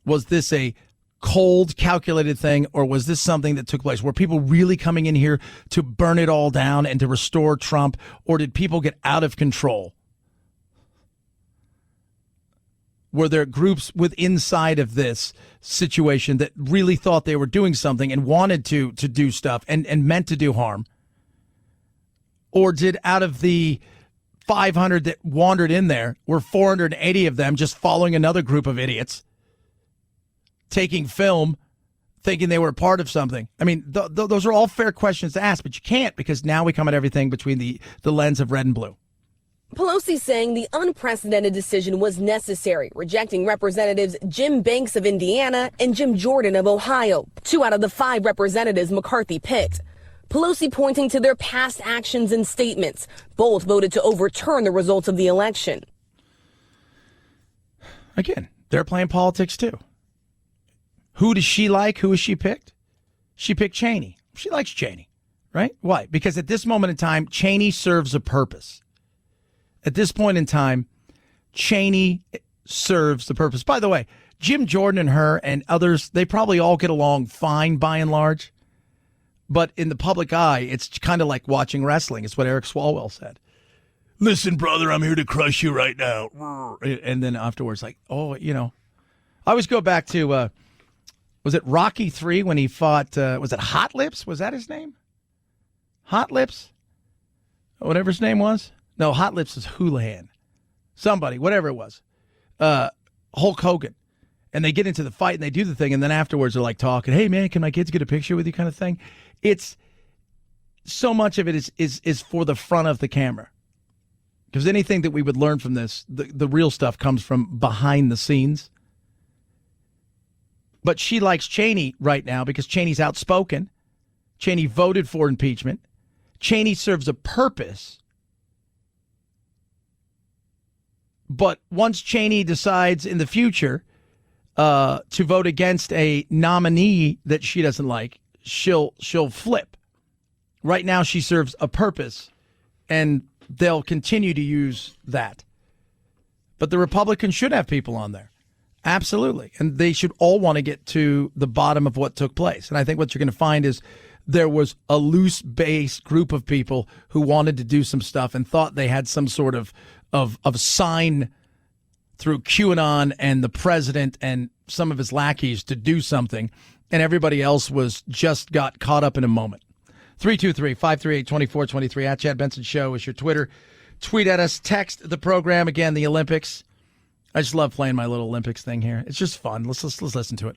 S3: Was this a cold, calculated thing, or was this something that took place? Were people really coming in here to burn it all down and to restore Trump, or did people get out of control? Were there groups inside of this situation that really thought they were doing something and wanted to do stuff and meant to do harm? Or did out of the 500 that wandered in there, were 480 of them just following another group of idiots, taking film, thinking they were part of something? I mean, those are all fair questions to ask, but you can't, because now we come at everything between the lens of red and blue.
S19: Pelosi saying the unprecedented decision was necessary, rejecting Representatives Jim Banks of Indiana and Jim Jordan of Ohio, 2 out of the 5 representatives McCarthy picked. Pelosi pointing to their past actions and statements. Both voted to overturn the results of the election.
S3: Again, they're playing politics too. Who does she like? Who has she picked? She picked Cheney. She likes Cheney, right? Why? Because at this moment in time, Cheney serves a purpose. At this point in time, Cheney serves the purpose. By the way, Jim Jordan and her and others, they probably all get along fine by and large. But in the public eye, it's kind of like watching wrestling. It's what Eric Swalwell said. Listen, brother, I'm here to crush you right now. And then afterwards, like, oh, I always go back to, was it Rocky III when he fought, was it Hot Lips? Was that his name? Hot Lips? Whatever his name was? No, Hot Lips is Houlihan. Somebody, whatever it was. Hulk Hogan. And they get into the fight and they do the thing, and then afterwards they're like talking, hey, man, can my kids get a picture with you kind of thing? It's so much of it is for the front of the camera. Because anything that we would learn from this, the real stuff comes from behind the scenes. But she likes Cheney right now because Cheney's outspoken. Cheney voted for impeachment. Cheney serves a purpose. But once Cheney decides in the future to vote against a nominee that she doesn't like, she'll flip. Right now she serves a purpose, and they'll continue to use that. But the Republicans should have people on there. Absolutely. And they should all want to get to the bottom of what took place. And I think what you're going to find is there was a loose base group of people who wanted to do some stuff and thought they had some sort of sign through QAnon and the president and some of his lackeys to do something, and everybody else just got caught up in a moment. 323-538-2423 at Chad Benson Show is your Twitter. Tweet at us, text the program. Again, the Olympics. I just love playing my little Olympics thing here. It's just fun. Let's listen to it.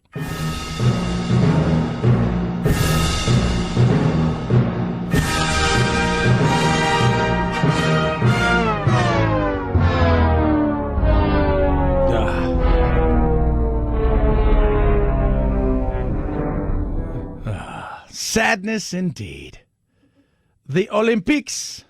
S3: Sadness indeed. The Olympics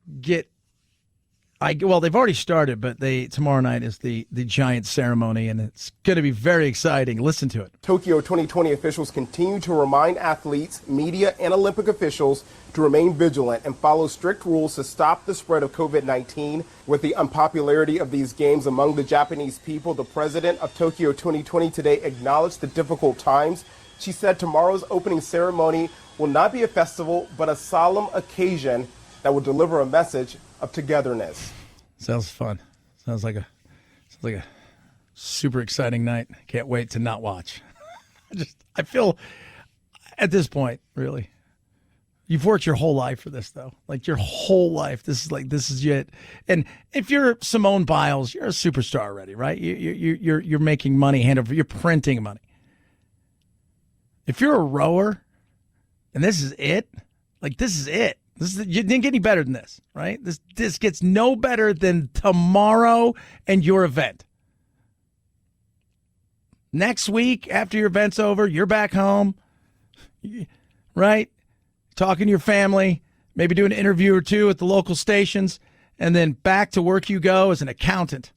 S3: they've already started, but tomorrow night is the giant ceremony, and it's going to be very exciting. Listen to it.
S2: Tokyo 2020 officials continue to remind athletes, media, and Olympic officials to remain vigilant and follow strict rules to stop the spread of COVID-19. With the unpopularity of these games among the Japanese people, the president of Tokyo 2020 today acknowledged the difficult times. She said tomorrow's opening ceremony will not be a festival, but a solemn occasion that will deliver a message of togetherness.
S3: Sounds fun. Sounds like a super exciting night. Can't wait to not watch. I feel at this point, really, you've worked your whole life for this, though. Like your whole life. This is it. And if you're Simone Biles, you're a superstar already, right? You're making money hand over. You're printing money. If you're a rower, and this is it, this is it. You didn't get any better than this, right? This gets no better than tomorrow and your event. Next week, after your event's over, you're back home, right? Talking to your family, maybe do an interview or two at the local stations, and then back to work you go as an accountant.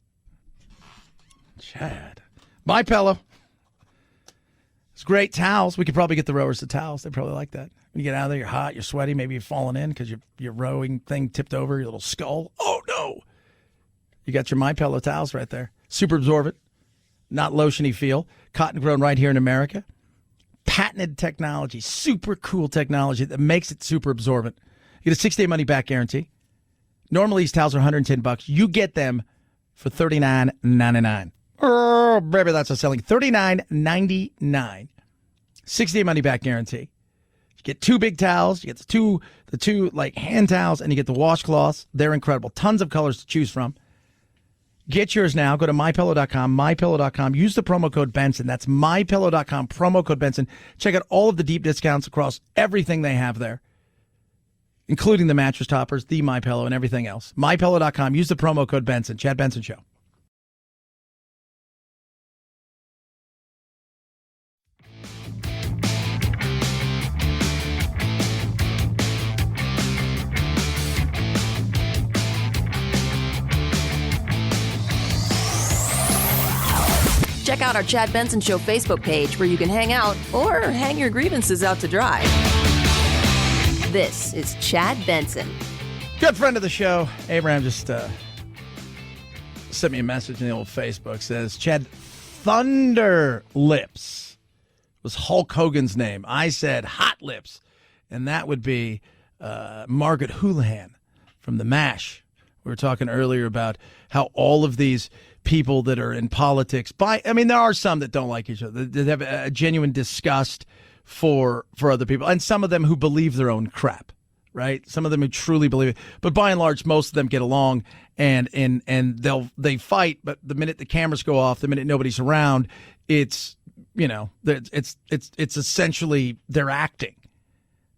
S3: Chad. MyPillow. It's great towels. We could probably get the rowers the towels. They probably like that. When you get out of there, you're hot, you're sweaty, maybe you're falling in because your rowing thing tipped over, your little skull. Oh, no. You got your MyPillow towels right there. Super absorbent, not lotiony feel. Cotton grown right here in America. Patented technology, super cool technology that makes it super absorbent. You get a 6-day money-back guarantee. Normally, these towels are $110. You get them for $39.99. Oh, baby, that's a selling. $39.99. 6-day money-back guarantee. You get 2 big towels. You get the two like hand towels, and you get the washcloths. They're incredible. Tons of colors to choose from. Get yours now. Go to MyPillow.com, MyPillow.com. Use the promo code Benson. That's MyPillow.com, promo code Benson. Check out all of the deep discounts across everything they have there, including the mattress toppers, the MyPillow, and everything else. MyPillow.com. Use the promo code Benson. Chad Benson Show.
S1: Check out our Chad Benson Show Facebook page where you can hang out or hang your grievances out to dry. This is Chad Benson.
S3: Good friend of the show, Abraham, just sent me a message in the old Facebook. Says, Chad, Thunder Lips was Hulk Hogan's name. I said Hot Lips, and that would be Margaret Houlihan from The MASH. We were talking earlier about how all of these people that are in politics, there are some that don't like each other. They have a genuine disgust for other people, and some of them who believe their own crap, right? Some of them who truly believe it. But by and large, most of them get along, and they fight. But the minute the cameras go off, the minute nobody's around, it's essentially they're acting,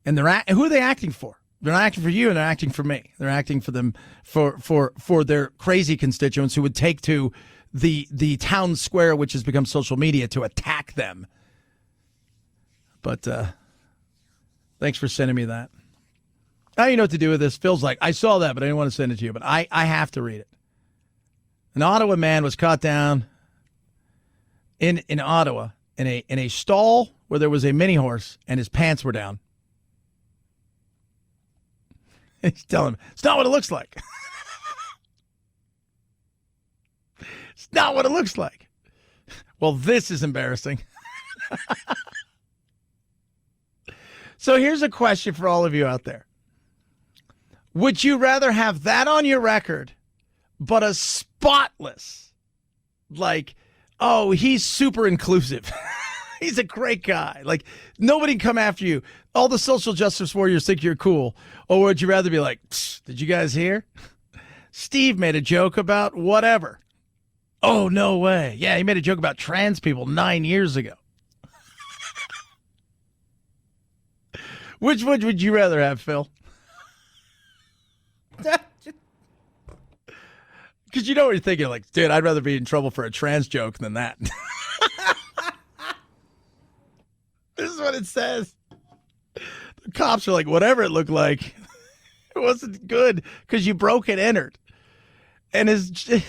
S3: and who are they acting for? They're not acting for you, and they're acting for me. They're acting for them, for their crazy constituents who would take to the town square, which has become social media, to attack them. But thanks for sending me that. I don't even know what to do with this. Feels like I saw that, but I didn't want to send it to you. But I have to read it. An Ottawa man was caught down in Ottawa in a stall where there was a mini horse, and his pants were down. He's telling him, it's not what it looks like. It's not what it looks like. Well, this is embarrassing. So here's a question for all of you out there. Would you rather have that on your record, but a spotless, he's super inclusive. He's a great guy. Nobody can come after you. All the social justice warriors think you're cool. Or would you rather be like, did you guys hear? Steve made a joke about whatever. Oh, no way. Yeah, he made a joke about trans people 9 years ago. Which would you rather have, Phil? Because you know what you're thinking, like, dude, I'd rather be in trouble for a trans joke than that. This is what it says. The cops are like, whatever it looked like, it wasn't good because you broke and entered. And his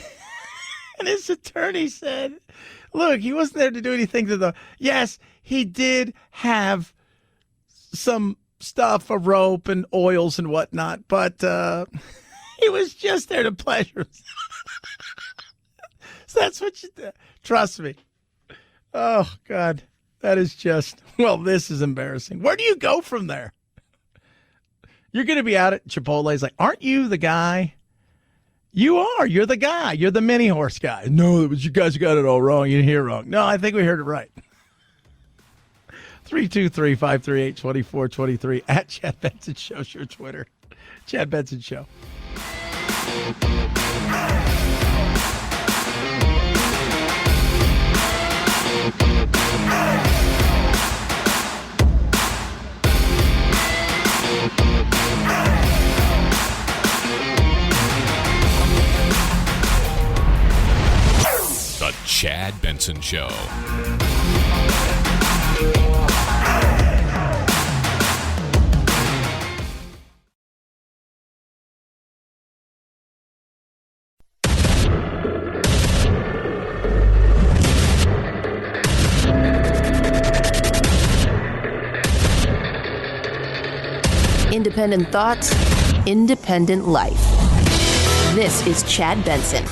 S3: attorney said, look, he wasn't there to do anything to the... Yes, he did have some stuff, a rope and oils and whatnot, but he was just there to pleasure himself. So that's what you do. Trust me. Oh, God. That is just, well, this is embarrassing. Where do you go from there? You're going to be out at Chipotle. It's like, aren't you the guy? You are. You're the guy. You're the mini horse guy. No, it was you guys got it all wrong. You didn't hear wrong. No, I think we heard it right. 323-538-2423 at Chad Benson Show. Your Twitter. Chad Benson Show.
S13: The Chad Benson Show.
S1: Independent thoughts, independent life. This is Chad Benson.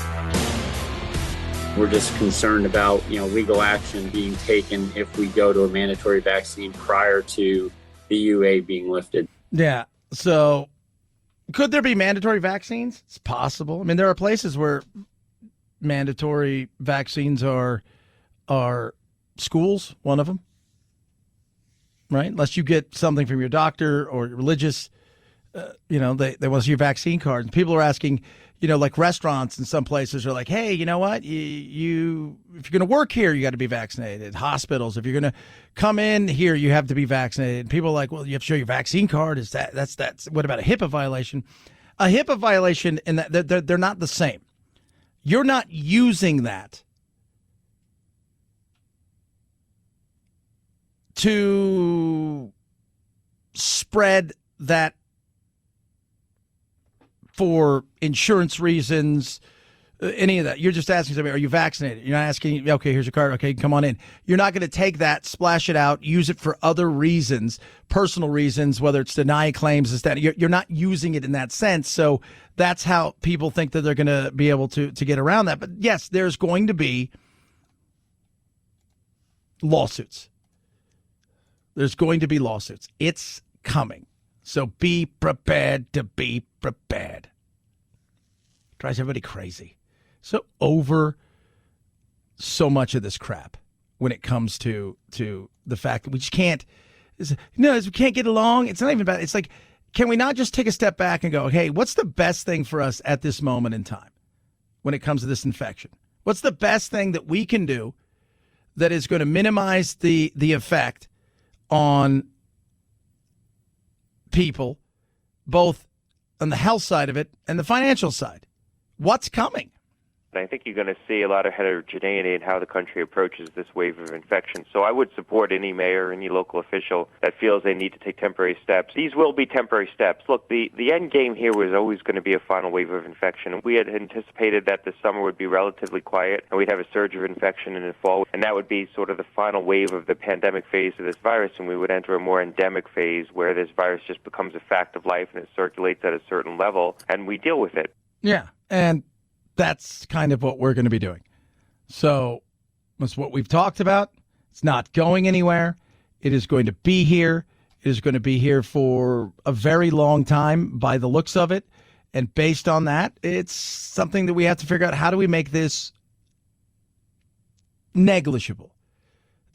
S5: We're just concerned about, legal action being taken if we go to a mandatory vaccine prior to the UA being lifted.
S3: Yeah. So could there be mandatory vaccines? It's possible. I mean, there are places where mandatory vaccines are schools, one of them. Right? Unless you get something from your doctor or religious, they want to see your vaccine card. And people are asking, like restaurants in some places are like, hey, you know what? If you're going to work here, you got to be vaccinated. Hospitals, if you're going to come in here, you have to be vaccinated. And people are like, well, you have to show your vaccine card. That's what about a HIPAA violation? A HIPAA violation, and that they're not the same. You're not using that to spread that for insurance reasons, any of that. You're just asking somebody, are you vaccinated? You're not asking, okay, here's your card. Okay, come on in. You're not going to take that, splash it out, use it for other reasons, personal reasons, whether it's deny claims, is that you're not using it in that sense. So that's how people think that they're going to be able to get around that. But yes, there's going to be lawsuits. There's going to be lawsuits. It's coming. So be prepared to be prepared. Drives everybody crazy. So over so much of this crap when it comes to the fact that we just can't, we can't get along. It's not even about, it's like, can we not just take a step back and go, hey, what's the best thing for us at this moment in time when it comes to this infection? What's the best thing that we can do that is going to minimize the effect on people, both on the health side of it and the financial side? What's coming?
S8: I think you're going to see a lot of heterogeneity in how the country approaches this wave of infection. So I would support any mayor, any local official that feels they need to take temporary steps. These will be temporary steps. Look, the end game here was always going to be a final wave of infection. We had anticipated that the summer would be relatively quiet and we'd have a surge of infection in the fall, and that would be sort of the final wave of the pandemic phase of this virus, and we would enter a more endemic phase where this virus just becomes a fact of life and it circulates at a certain level, and we deal with it.
S3: Yeah, and that's kind of what we're going to be doing. So that's what we've talked about. It's not going anywhere. It is going to be here. It is going to be here for a very long time by the looks of it. And based on that, it's something that we have to figure out. How do we make this negligible?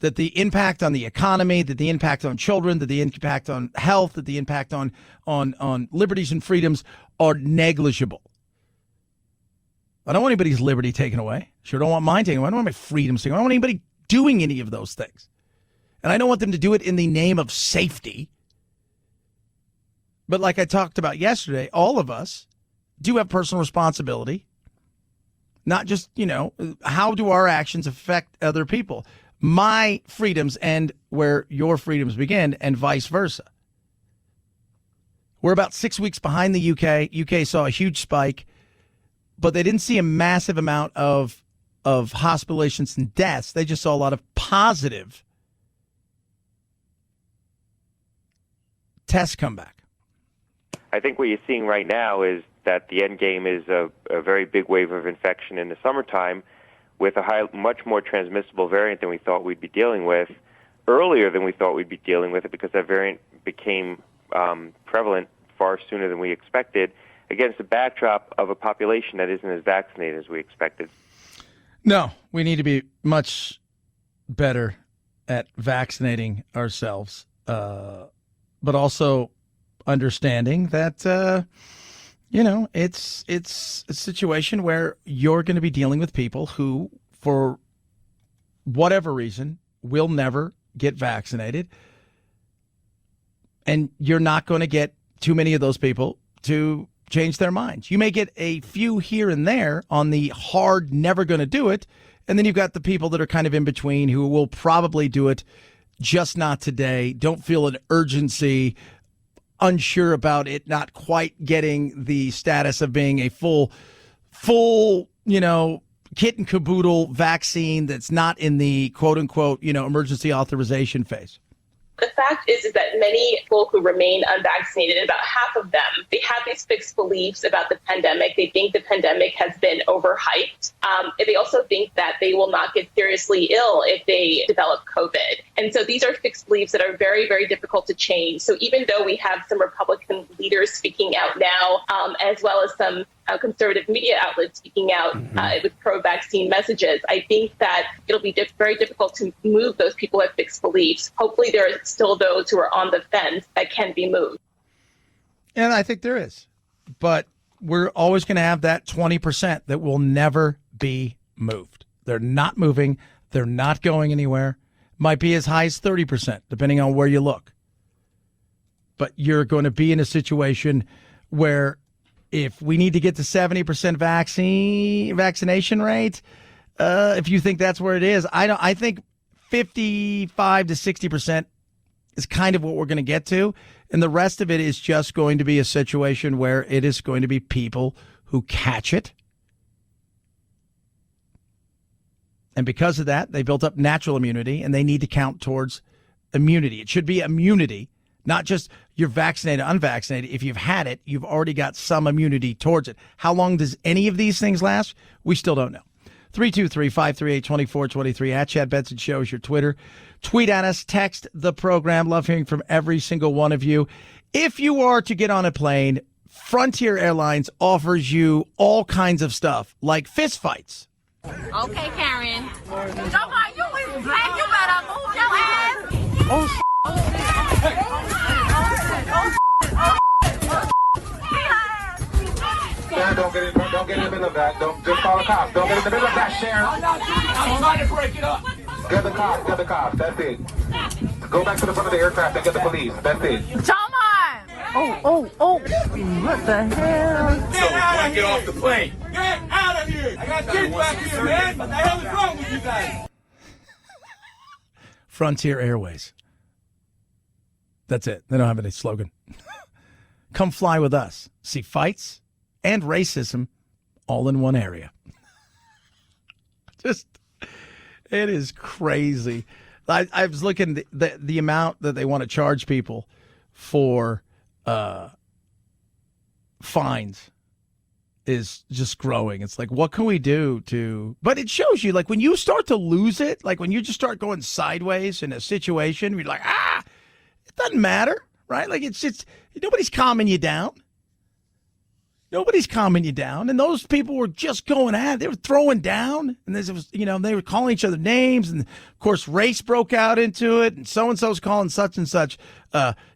S3: that the impact on the economy, that the impact on children, that the impact on health, that the impact on liberties and freedoms are negligible. I don't want anybody's liberty taken away. Sure don't want mine taken away. I don't want my freedoms taken away. I don't want anybody doing any of those things. And I don't want them to do it in the name of safety. But like I talked about yesterday, all of us do have personal responsibility. Not just, how do our actions affect other people? My freedoms end where your freedoms begin, and vice versa. We're about 6 weeks behind the UK. UK saw a huge spike, but they didn't see a massive amount of hospitalizations and deaths. They just saw a lot of positive tests come back.
S8: I think what you're seeing right now is that the end game is a very big wave of infection in the summertime with a much more transmissible variant than we thought we'd be dealing with, earlier than we thought we'd be dealing with it, because that variant became prevalent far sooner than we expected, against the backdrop of a population that isn't as vaccinated as we expected.
S3: No, we need to be much better at vaccinating ourselves, but also understanding that, it's a situation where you're going to be dealing with people who, for whatever reason, will never get vaccinated. And you're not going to get too many of those people to change their minds. You may get a few here and there on the hard, never going to do it. And then you've got the people that are kind of in between who will probably do it, just not today, don't feel an urgency, unsure about it, not quite getting the status of being a full, kit and caboodle vaccine that's not in the quote unquote, emergency authorization phase.
S7: The fact is that many people who remain unvaccinated, about half of them, they have these fixed beliefs about the pandemic. They think the pandemic has been overhyped. And they also think that they will not get seriously ill if they develop COVID. And so these are fixed beliefs that are very, very difficult to change. So even though we have some Republican leaders speaking out now, as well as some conservative media outlets speaking out with pro-vaccine messages, I think that it'll be very difficult to move those people who have fixed beliefs. Hopefully there are still those who are on the fence that can be moved.
S3: And I think there is. But we're always going to have that 20% that will never be moved. They're not moving. They're not going anywhere. Might be as high as 30%, depending on where you look. But you're going to be in a situation where if we need to get to 70% vaccination rate, if you think that's where it is, I think 55 to 60% is kind of what we're going to get to. And the rest of it is just going to be a situation where it is going to be people who catch it. And because of that, they built up natural immunity, and they need to count towards immunity. It should be immunity, not just you're vaccinated, unvaccinated. If you've had it, you've already got some immunity towards it. How long does any of these things last? We still don't know. 323-538-2423 at Chad Benson Show is your Twitter. Tweet at us, text the program. Love hearing from every single one of you. If you are to get on a plane, Frontier Airlines offers you all kinds of stuff, like fist fights.
S9: Okay, Karen. Come on, you is black. You better move your ass. Oh,
S23: Sharon, don't get in the middle of that. Don't just call the cops. Don't get in the middle of that, Sharon. I'm trying to break it up. Get the cops. That's it. Go back to the front of the aircraft and get the police. That's it.
S9: Come on. Oh. What the hell?
S23: Get off the plane. Get out of here. I got kids back here, man. What the hell is wrong with you guys?
S3: Frontier Airways. That's it. They don't have any slogan. Come fly with us. See fights and racism all in one area. Just, it is crazy. I was looking at the amount that they want to charge people for fines is just growing. It's like, what can we do to, but it shows you, like, when you start to lose it, like when you just start going sideways in a situation, you're like, it doesn't matter, right? Like, it's just, nobody's calming you down. Nobody's calming you down. And those people were just going at it. They were throwing down. And this was, they were calling each other names. And, of course, race broke out into it. And so-and-so's calling such and such,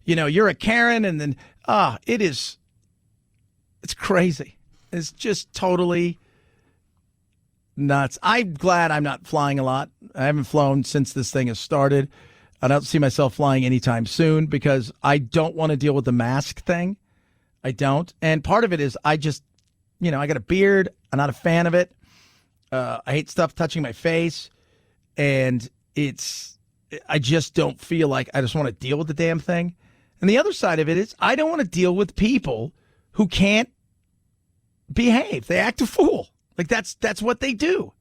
S3: you're a Karen. And then, it's crazy. It's just totally nuts. I'm glad I'm not flying a lot. I haven't flown since this thing has started. I don't see myself flying anytime soon because I don't want to deal with the mask thing. I don't. And part of it is I just, I got a beard. I'm not a fan of it. I hate stuff touching my face. And I just don't feel like I just want to deal with the damn thing. And the other side of it is I don't want to deal with people who can't behave. They act a fool. Like that's what they do.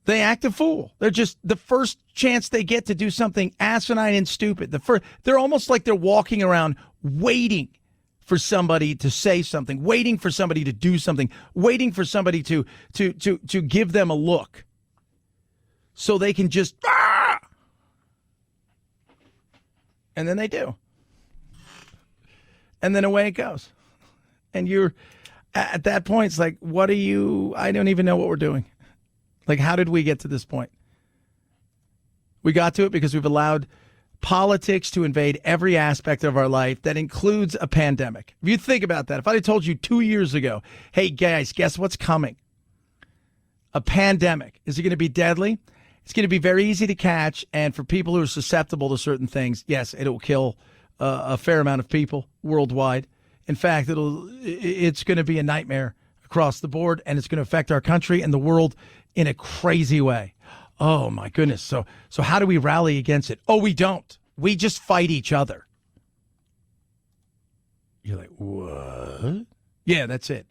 S3: They act a fool. They're just the first chance they get to do something asinine and stupid. They're almost like they're walking around waiting for somebody to say something, waiting for somebody to do something, waiting for somebody to give them a look, so they can just and then they do, and then away it goes, and you're at that point. It's like, what are you? I don't even know what we're doing. Like, how did we get to this point? We got to it because we've allowed politics to invade every aspect of our life. That includes a pandemic. If you think about that, if I had told you 2 years ago, hey, guys, guess what's coming? A pandemic. Is it going to be deadly? It's going to be very easy to catch. And for people who are susceptible to certain things, yes, it will kill a fair amount of people worldwide. In fact, it's going to be a nightmare across the board, and it's going to affect our country and the world in a crazy way. Oh, my goodness. So how do we rally against it? Oh, we don't. We just fight each other. You're like, what? Yeah, that's it.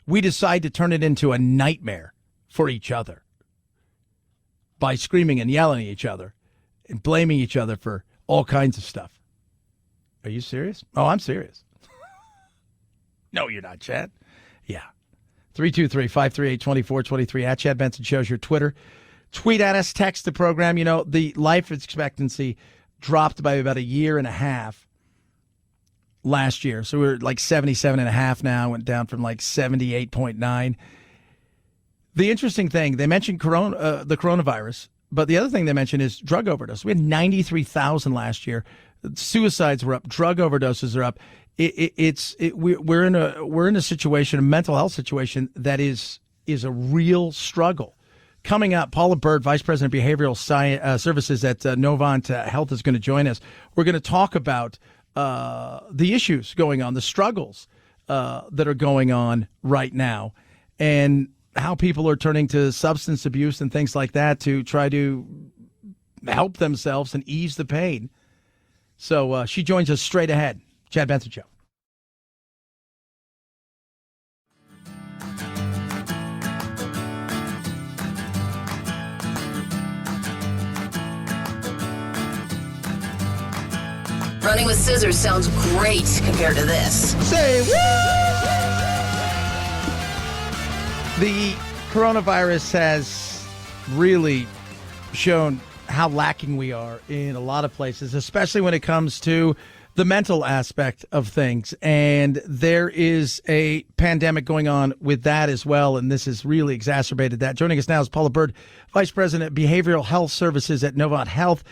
S3: We decide to turn it into a nightmare for each other by screaming and yelling at each other and blaming each other for all kinds of stuff. Are you serious? Oh, I'm serious. No, you're not, Chad. Yeah. 323-538-2423 at Chad Benson Show's your Twitter. Tweet at us, text the program. The life expectancy dropped by about a year and a half last year. So we're like 77 and a half now, went down from like 78.9. The interesting thing, they mentioned the coronavirus, but the other thing they mentioned is drug overdose. We had 93,000 last year. Suicides were up. Drug overdoses are up. We're in a situation, a mental health situation that is a real struggle. Coming up, Paula Bird, Vice President of Behavioral Services at Novant Health, is going to join us. We're going to talk about the issues going on, the struggles that are going on right now, and how people are turning to substance abuse and things like that to try to help themselves and ease the pain. So she joins us straight ahead. Chad Benson Show.
S1: Running with scissors sounds great compared to this.
S3: Say what? The coronavirus has really shown how lacking we are in a lot of places, especially when it comes to the mental aspect of things. And there is a pandemic going on with that as well, and this has really exacerbated that. Joining us now is Paula Bird, Vice President of Behavioral Health Services at Novant Health.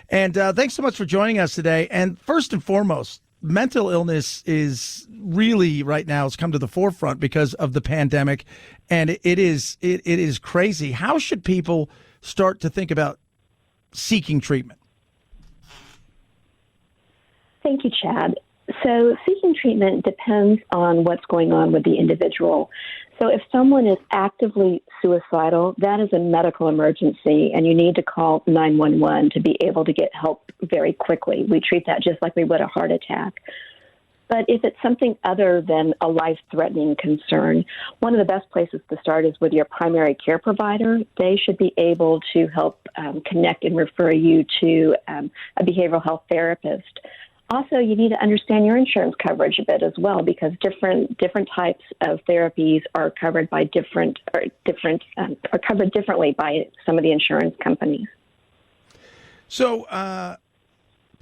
S3: And thanks so much for joining us today. And first and foremost, mental illness is really right now has come to the forefront because of the pandemic, and it is crazy. How should people start to think about seeking treatment?
S10: Thank you, Chad. So seeking treatment depends on what's going on with the individual. So if someone is actively suicidal, that is a medical emergency, and you need to call 911 to be able to get help very quickly. We treat that just like we would a heart attack. But if it's something other than a life-threatening concern, one of the best places to start is with your primary care provider. They should be able to help connect and refer you to a behavioral health therapist. Also, you need to understand your insurance coverage a bit as well, because different types of therapies are covered by are covered differently by some of the insurance companies.
S3: So,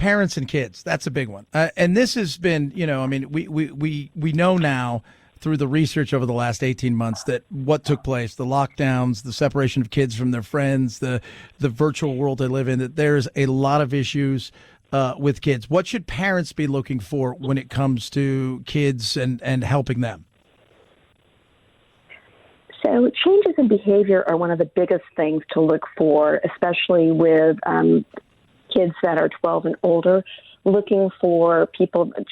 S3: parents and kids. That's a big one. And this has been, I mean, we know now through the research over the last 18 months that what took place, the lockdowns, the separation of kids from their friends, the virtual world they live in, that there's a lot of issues with kids. What should parents be looking for when it comes to kids and helping them?
S10: So changes in behavior are one of the biggest things to look for, especially with kids that are 12 and older, looking for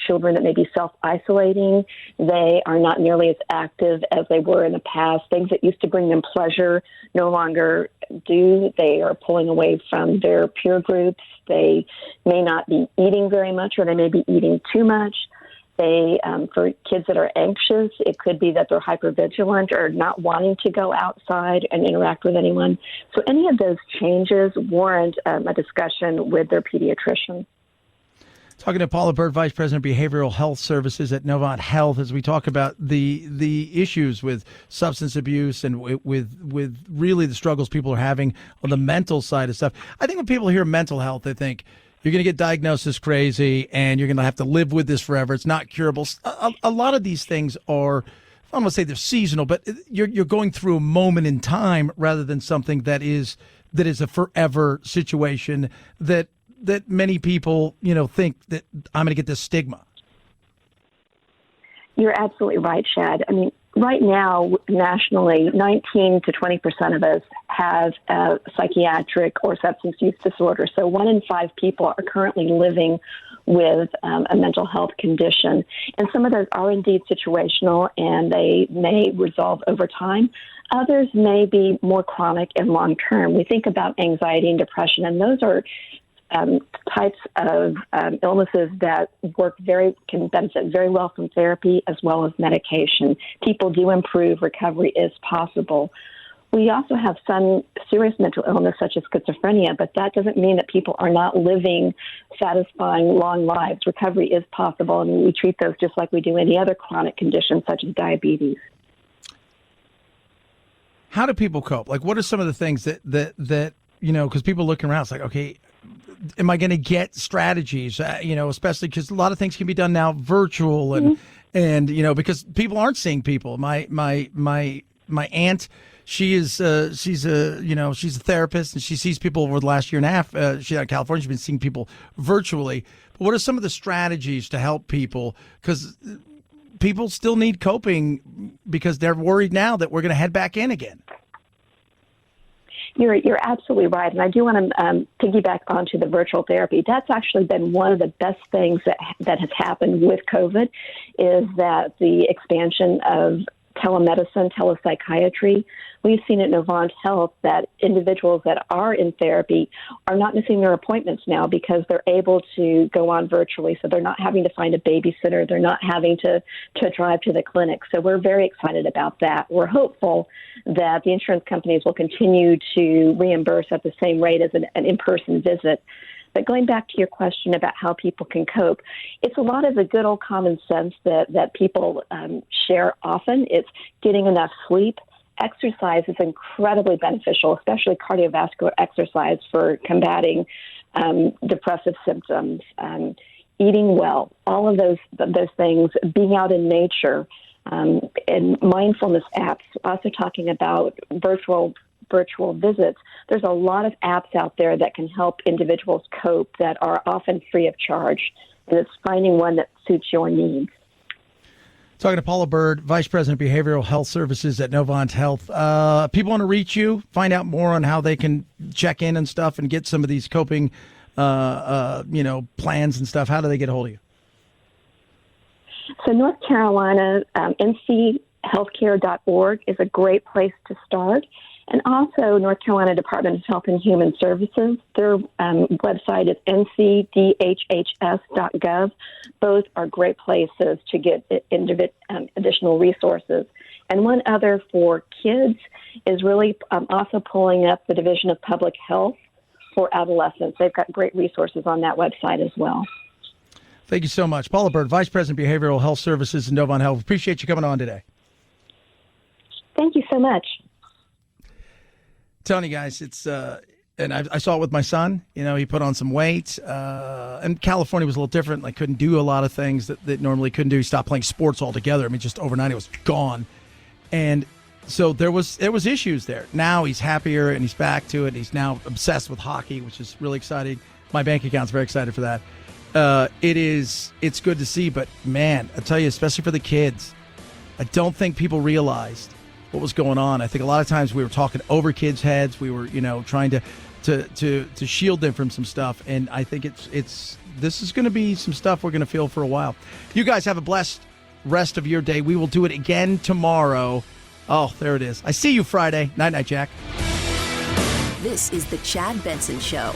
S10: children that may be self-isolating. They are not nearly as active as they were in the past. Things that used to bring them pleasure no longer do. They are pulling away from their peer groups. They may not be eating very much, or they may be eating too much. For kids that are anxious, it could be that they're hypervigilant or not wanting to go outside and interact with anyone. So any of those changes warrant a discussion with their pediatrician.
S3: Talking to Paula Bird, Vice President of Behavioral Health Services at Novant Health, as we talk about the issues with substance abuse and with really the struggles people are having on the mental side of stuff. I think when people hear mental health, they think you're going to get diagnosed as crazy and you're going to have to live with this forever. It's not curable. A lot of these things are, I don't want to say they're seasonal, but you're going through a moment in time rather than something that is a forever situation that many people, think that I'm going to get this stigma.
S10: You're absolutely right, Chad. I mean, right now, nationally, 19 to 20% of us have a psychiatric or substance use disorder. So 1 in 5 people are currently living with a mental health condition. And some of those are indeed situational, and they may resolve over time. Others may be more chronic and long-term. We think about anxiety and depression, and those are types of illnesses that can benefit very well from therapy as well as medication. People do improve. Recovery is possible. We also have some serious mental illness such as schizophrenia, but that doesn't mean that people are not living satisfying long lives. Recovery is possible, and we treat those just like we do any other chronic condition such as diabetes.
S3: How do people cope? Like, what are some of the things that because people looking around, it's like, okay, am I going to get strategies, especially because a lot of things can be done now virtual and because people aren't seeing people. My aunt, she's a therapist and she sees people over the last year and a half. She's out of California. She's been seeing people virtually. But what are some of the strategies to help people? Because people still need coping because they're worried now that we're going to head back in again.
S10: You're absolutely right, and I do want to piggyback onto the virtual therapy. That's actually been one of the best things that has happened with COVID, is that the expansion of telemedicine, telepsychiatry. We've seen at Novant Health that individuals that are in therapy are not missing their appointments now because they're able to go on virtually. So they're not having to find a babysitter. They're not having to drive to the clinic. So we're very excited about that. We're hopeful that the insurance companies will continue to reimburse at the same rate as an in-person visit. But going back to your question about how people can cope, it's a lot of the good old common sense that people share often. It's getting enough sleep. Exercise is incredibly beneficial, especially cardiovascular exercise for combating depressive symptoms, eating well, all of those things, being out in nature, and mindfulness apps. Also talking about virtual visits. There's a lot of apps out there that can help individuals cope that are often free of charge. And it's finding one that suits your needs.
S3: Talking to Paula Bird, Vice President of Behavioral Health Services at Novant Health. People want to reach you, find out more on how they can check in and stuff and get some of these coping, plans and stuff. How do they get a hold of you?
S10: So North Carolina, nchealthcare.org is a great place to start. And also North Carolina Department of Health and Human Services, their website is ncdhhs.gov. Both are great places to get additional resources. And one other for kids is really also pulling up the Division of Public Health for adolescents. They've got great resources on that website as well.
S3: Thank you so much. Paula Bird, Vice President of Behavioral Health Services in Novant Health. Appreciate you coming on today.
S10: Thank you so much.
S3: Telling you guys, it's and I saw it with my son. He put on some weight. And California was a little different. Like, couldn't do a lot of things that normally couldn't do. He stopped playing sports altogether. I mean, just overnight, it was gone. And so there was issues there. Now he's happier and he's back to it. He's now obsessed with hockey, which is really exciting. My bank account's very excited for that. It's good to see, but man, I tell you, especially for the kids, I don't think people realized what was going on. I think a lot of times we were talking over kids' heads. We were, trying to shield them from some stuff. And I think this is going to be some stuff we're going to feel for a while. You guys have a blessed rest of your day. We will do it again tomorrow. Oh, there it is. I see you Friday. Night, Jack.
S1: This is the Chad Benson Show.